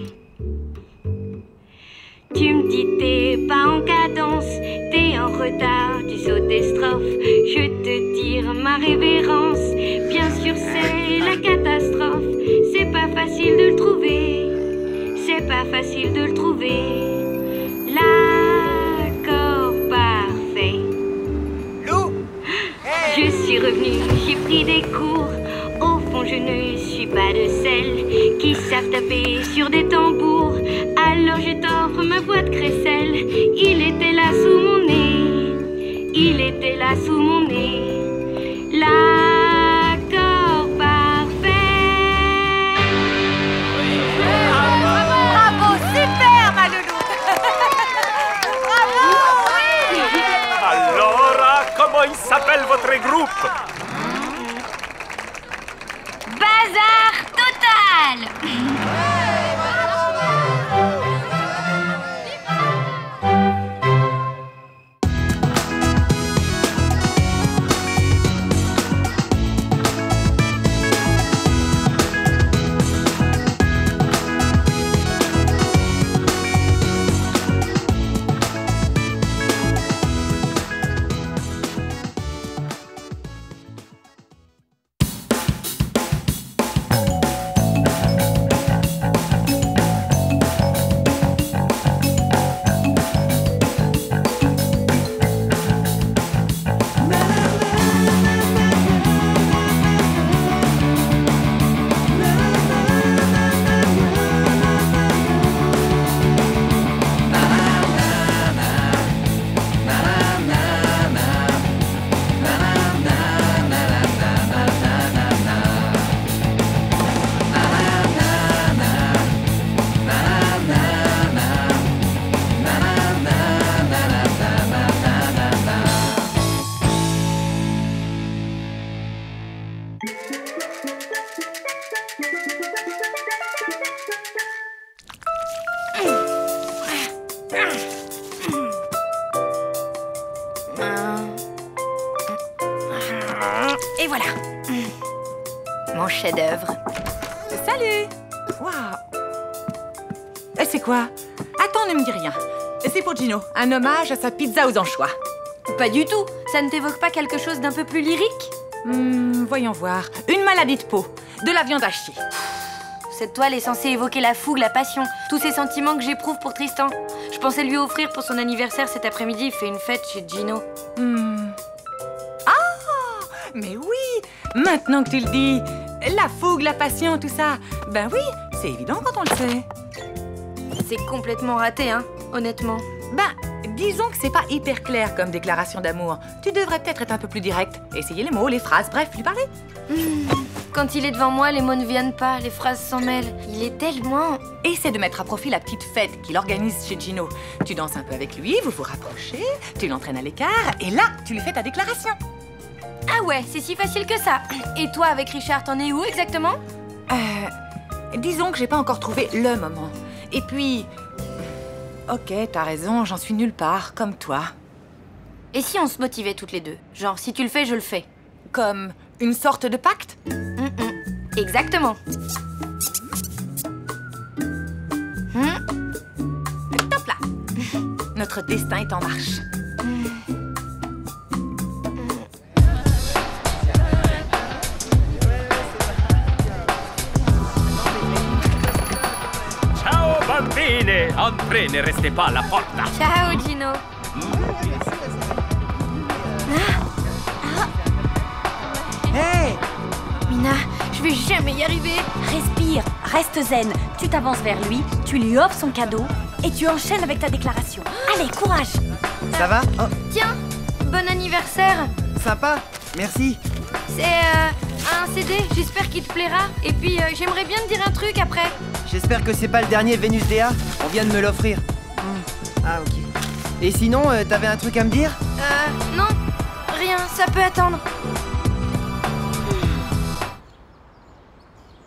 Speaker 1: Tu me dis t'es pas en cadence, t'es en retard, tu sautes des strophes. Je te tire ma révérence, bien sûr c'est la catastrophe. C'est pas facile de le trouver, c'est pas facile de le trouver. L'accord parfait. Je suis revenue, j'ai pris des cours. Au fond je ne suis pas de celles qui savent taper sur des tambours. Alors je t'offre ma voix de crécelle. Il était là sous mon nez, il était là sous mon nez. L'accord parfait.
Speaker 2: Bravo, super ma loulou.
Speaker 17: Alors, comment il s'appelle votre groupe?
Speaker 1: Bazar total.
Speaker 2: Et voilà.
Speaker 1: Mon chef-d'œuvre.
Speaker 2: Salut. Waouh. Et c'est quoi? Attends, ne me dis rien. C'est pour Gino, un hommage à sa pizza aux anchois.
Speaker 1: Pas du tout. Ça ne t'évoque pas quelque chose d'un peu plus lyrique?
Speaker 2: Voyons voir. Une maladie de peau, de la viande hachée.
Speaker 1: Cette toile est censée évoquer la fougue, la passion, tous ces sentiments que j'éprouve pour Tristan. Je pensais lui offrir pour son anniversaire cet après-midi. Il fait une fête chez Gino.
Speaker 2: Ah, mais oui. Maintenant que tu le dis, la fougue, la passion, tout ça. Ben oui, c'est évident quand on le sait.
Speaker 1: C'est complètement raté, hein, honnêtement.
Speaker 2: Ben, disons que c'est pas hyper clair comme déclaration d'amour. Tu devrais peut-être être un peu plus direct. Essayer les mots, les phrases, bref, lui parler.
Speaker 1: Quand il est devant moi, les mots ne viennent pas, les phrases s'en mêlent. Il est tellement...
Speaker 2: Essaie de mettre à profit la petite fête qu'il organise chez Gino. Tu danses un peu avec lui, vous vous rapprochez, tu l'entraînes à l'écart, et là, tu lui fais ta déclaration.
Speaker 1: Ah ouais, c'est si facile que ça. Et toi, avec Richard, t'en es où exactement?
Speaker 2: Disons que j'ai pas encore trouvé le moment. Et puis... Ok, t'as raison, j'en suis nulle part, comme toi.
Speaker 1: Et si on se motivait toutes les deux? Genre, si tu le fais, je le fais.
Speaker 2: Comme une sorte de pacte?
Speaker 1: Exactement.
Speaker 2: Top là. Notre destin est en marche.
Speaker 17: Ciao bambine! Entrez, ne restez pas à la porta.
Speaker 1: Ciao, Gino.
Speaker 3: Hey!
Speaker 1: Mina, je vais jamais y arriver.
Speaker 3: Respire, reste zen. Tu t'avances vers lui, tu lui offres son cadeau et tu enchaînes avec ta déclaration. Allez, courage.
Speaker 10: Ça va? Oh,
Speaker 1: Tiens, bon anniversaire.
Speaker 10: sympa, merci.
Speaker 1: C'est un CD, j'espère qu'il te plaira. Et puis j'aimerais bien te dire un truc après.
Speaker 10: J'espère que c'est pas le dernier Vénus Dea. On vient de me l'offrir. Ah, ok. Et sinon, t'avais un truc à me dire?
Speaker 1: Non, rien, ça peut attendre.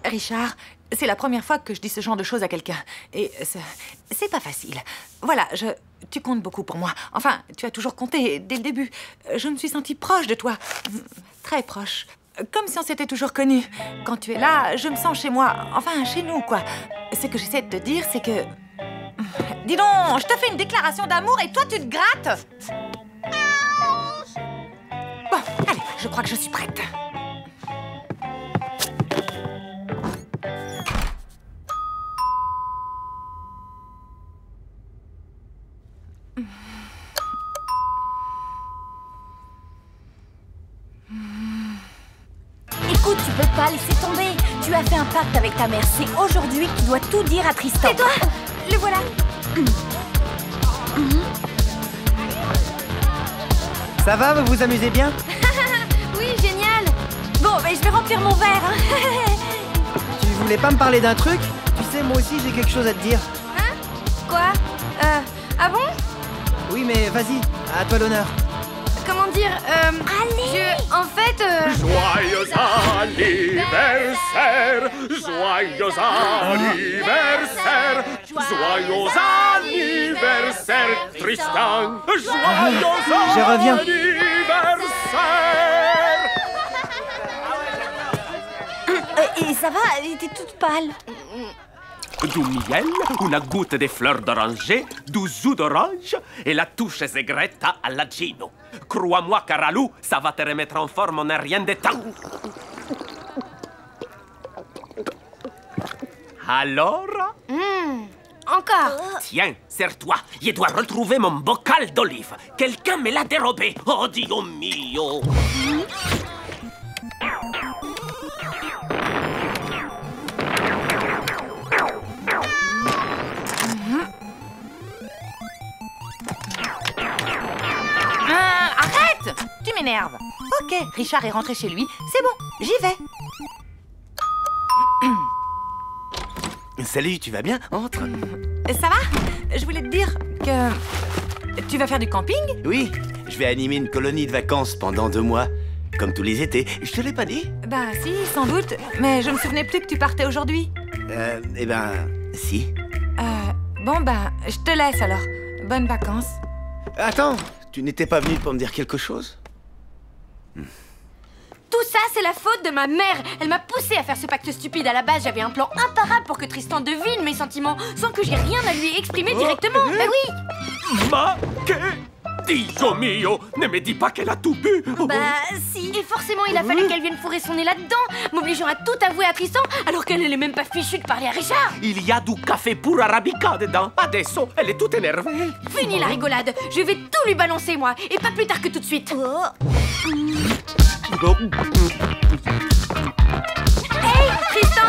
Speaker 2: Richard, c'est la première fois que je dis ce genre de choses à quelqu'un. Et c'est pas facile. Voilà, tu comptes beaucoup pour moi. Enfin, tu as toujours compté dès le début. Je me suis sentie proche de toi. Très proche. Comme si on s'était toujours connus. Quand tu es là, je me sens chez moi. Enfin, chez nous, quoi. Ce que j'essaie de te dire, c'est que... Dis donc, je te fais une déclaration d'amour et toi, tu te grattes. Bon, allez, je crois que je suis prête.
Speaker 3: Écoute, tu peux pas laisser tomber. Tu as fait un pacte avec ta mère. C'est aujourd'hui que tu dois tout dire à Tristan.
Speaker 1: Et toi, le voilà.
Speaker 10: Ça va, vous vous amusez bien?
Speaker 1: Oui, génial.
Speaker 3: Bon, mais je vais remplir mon verre.
Speaker 10: Tu voulais pas me parler d'un truc? Tu sais, moi aussi j'ai quelque chose à te dire.
Speaker 1: Hein? Quoi? Ah bon?
Speaker 10: Oui, mais vas-y, à toi l'honneur.
Speaker 1: Comment dire? En fait...
Speaker 17: Joyeux anniversaire! Joyeux anniversaire! Joyeux anniversaire, Tristan! Joyeux
Speaker 10: Je reviens.
Speaker 17: anniversaire!
Speaker 3: Et ça va? T'es toute pâle.
Speaker 17: Du miel, una goutte de fleurs d'oranger, du jus d'orange et la touche segreta alla Gino. Crois-moi, Caralou, ça va te remettre en forme en un rien de temps. Alors?
Speaker 1: Encore.
Speaker 17: Tiens, serre-toi. Je dois retrouver mon bocal d'olive. Quelqu'un me l'a dérobé. Oh, Dio mio.
Speaker 2: Arrête! Tu m'énerves. Ok, Richard est rentré chez lui. C'est bon, j'y vais.
Speaker 7: Salut, tu vas bien? Entre.
Speaker 2: Ça va? Je voulais te dire que... Tu vas faire du camping?
Speaker 7: Oui, je vais animer une colonie de vacances pendant 2 mois. Comme tous les étés. Je te l'ai pas dit?
Speaker 2: Bah si, sans doute. Mais je me souvenais plus que tu partais aujourd'hui.
Speaker 7: Eh ben, si.
Speaker 2: Bon bah, je te laisse alors. Bonnes vacances.
Speaker 7: Attends, tu n'étais pas venu pour me dire quelque chose?
Speaker 1: Tout ça, c'est la faute de ma mère. Elle m'a poussée à faire ce pacte stupide. À la base, j'avais un plan imparable pour que Tristan devine mes sentiments sans que j'ai rien à lui exprimer directement. Mais oui.
Speaker 17: Ma que? Dio mio, ne me dis pas qu'elle a tout bu.
Speaker 1: Bah si. Et forcément, il a fallu qu'elle vienne fourrer son nez là-dedans, m'obligeant à tout avouer à Tristan, alors qu'elle n'est même pas fichue de parler à Richard.
Speaker 17: Il y a du café pour arabica dedans. Adesso, elle est toute énervée.
Speaker 1: Fini la rigolade. Je vais tout lui balancer, moi. Et pas plus tard que tout de suite. Hey, Tristan.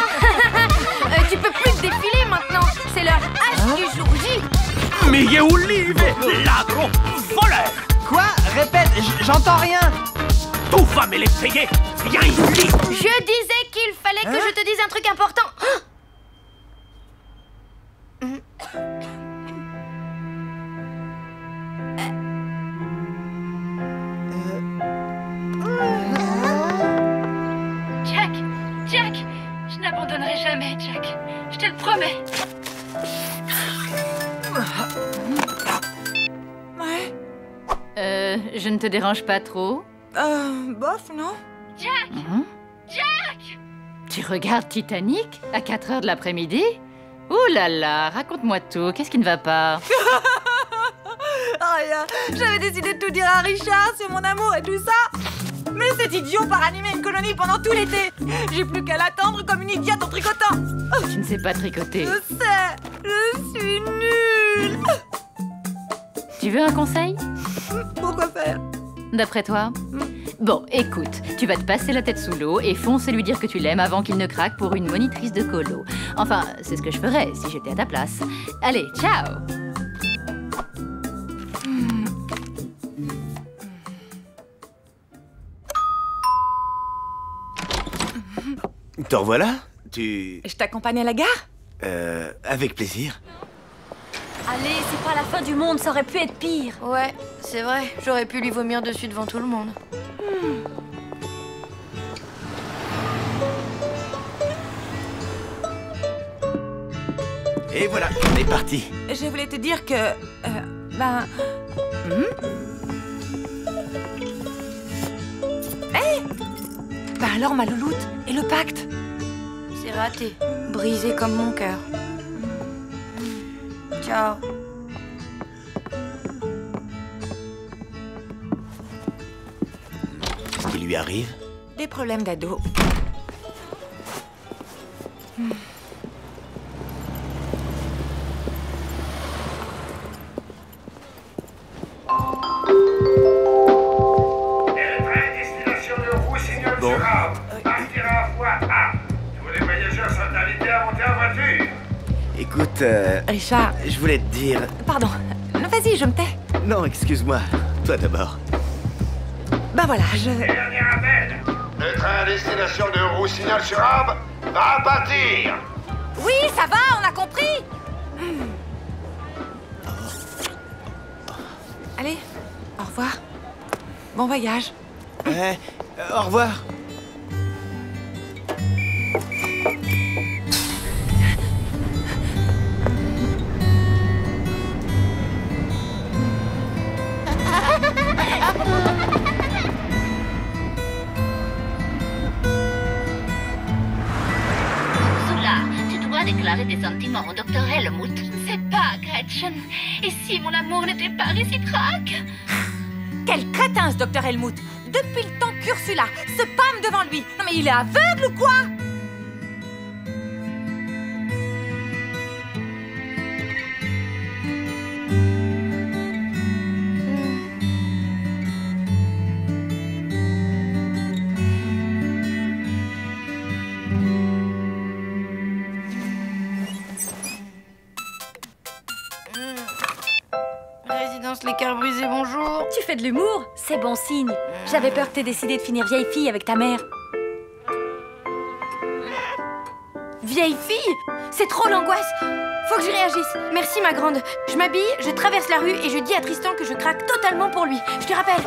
Speaker 1: Tu peux plus te défiler maintenant. C'est l'heure H du jour J.
Speaker 17: Mille olive, ladro, voleur.
Speaker 10: Quoi? Répète, j'entends rien.
Speaker 17: Tu vas me les payer. Viens ici.
Speaker 1: Je disais qu'il fallait que je te dise un truc important.
Speaker 18: Jack, je n'abandonnerai jamais, Jack. Je te le promets.
Speaker 2: Ouais.
Speaker 4: Je ne te dérange pas trop?
Speaker 2: Bof, non?
Speaker 18: Jack! Jack!
Speaker 4: Tu regardes Titanic à 4 heures de l'après-midi? Ouh là là, raconte-moi tout, qu'est-ce qui ne va pas?
Speaker 2: Rien, j'avais décidé de tout dire à Richard sur mon amour et tout ça. Mais cet idiot part animer une colonie pendant tout l'été. J'ai plus qu'à l'attendre comme une idiote en tricotant.
Speaker 4: Tu ne sais pas tricoter.
Speaker 2: Je sais, je suis nulle.
Speaker 4: Tu veux un conseil?
Speaker 2: Pourquoi faire?
Speaker 4: D'après toi? Bon, écoute, tu vas te passer la tête sous l'eau et fonce lui dire que tu l'aimes avant qu'il ne craque pour une monitrice de colo. Enfin, c'est ce que je ferais si j'étais à ta place. Allez, ciao!
Speaker 7: Te revoilà? Tu...
Speaker 2: Je t'accompagne à la gare?
Speaker 7: Avec plaisir.
Speaker 3: Allez, c'est pas la fin du monde, ça aurait pu être pire.
Speaker 1: Ouais, c'est vrai, j'aurais pu lui vomir dessus devant tout le monde.
Speaker 7: Et voilà, on est parti.
Speaker 2: Je voulais te dire que... Hey! Bah alors, ma louloute, et le pacte?
Speaker 1: C'est raté, brisé comme mon cœur. Ciao.
Speaker 7: Qu'est-ce qui lui arrive?
Speaker 2: Des problèmes d'ado.
Speaker 11: Destination de Roussignol-sur-Arve. Partira à voie A. Tous les voyageurs sont invités à monter en voiture.
Speaker 7: Écoute,
Speaker 2: Richard...
Speaker 7: je voulais te dire...
Speaker 2: Pardon. Vas-y, je me tais.
Speaker 7: Non, excuse-moi. Toi d'abord.
Speaker 2: Bah voilà, je...
Speaker 11: Dernier appel. Le train à destination de Roussignol-sur-Arve va partir.
Speaker 3: Oui, ça va, on a compris.
Speaker 2: Allez, au revoir. Bon voyage.
Speaker 7: Ouais, au revoir.
Speaker 18: Ursula, tu dois déclarer tes sentiments au docteur Helmut. Je ne sais pas, Gretchen. Et si mon amour n'était pas réciproque?
Speaker 3: Quel crétin, ce docteur Helmut. Depuis le temps qu'Ursula se pâme devant lui. Non mais il est aveugle ou quoi?
Speaker 1: Résidence Les Cœurs Brisés, bonjour.
Speaker 3: Tu fais de l'humour? C'est bon signe. J'avais peur que t'aies décidé de finir vieille fille avec ta mère.
Speaker 1: Vieille fille? C'est trop l'angoisse. Faut que je réagisse. Merci ma grande. Je m'habille, je traverse la rue et je dis à Tristan que je craque totalement pour lui. Je te rappelle.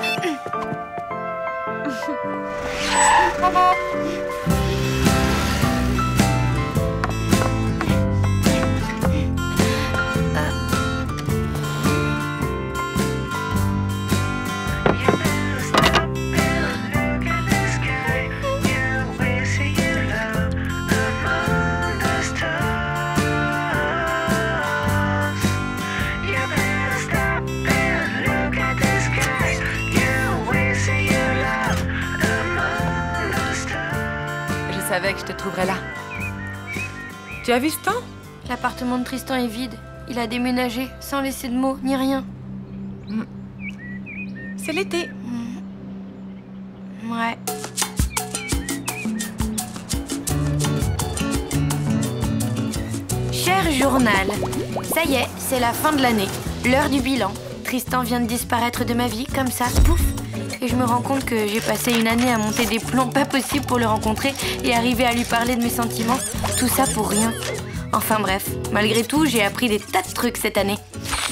Speaker 2: Je savais que je te trouverais là. Tu as vu Stan?
Speaker 1: L'appartement de Tristan est vide. Il a déménagé sans laisser de mots ni rien.
Speaker 2: C'est l'été.
Speaker 1: Ouais. Cher journal, ça y est, c'est la fin de l'année. L'heure du bilan. Tristan vient de disparaître de ma vie, comme ça, pouf. Et je me rends compte que j'ai passé une année à monter des plans pas possibles pour le rencontrer et arriver à lui parler de mes sentiments. Tout ça pour rien. Enfin bref, malgré tout, j'ai appris des tas de trucs cette année.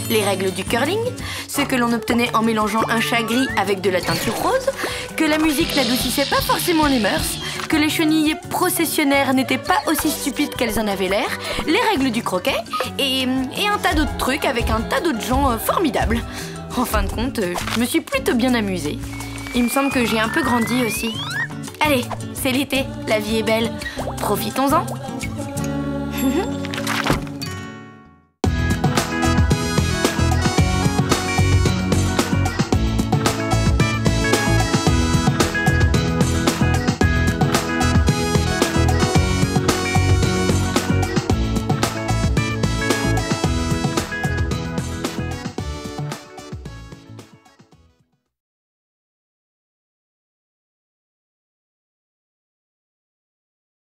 Speaker 1: Les règles du curling, ce que l'on obtenait en mélangeant un chat gris avec de la teinture rose, que la musique n'adoucissait pas forcément les mœurs, que les chenilles processionnaires n'étaient pas aussi stupides qu'elles en avaient l'air, les règles du croquet et un tas d'autres trucs avec un tas d'autres gens formidables. En fin de compte, je me suis plutôt bien amusée. Il me semble que j'ai un peu grandi aussi. Allez, c'est l'été, la vie est belle. Profitons-en.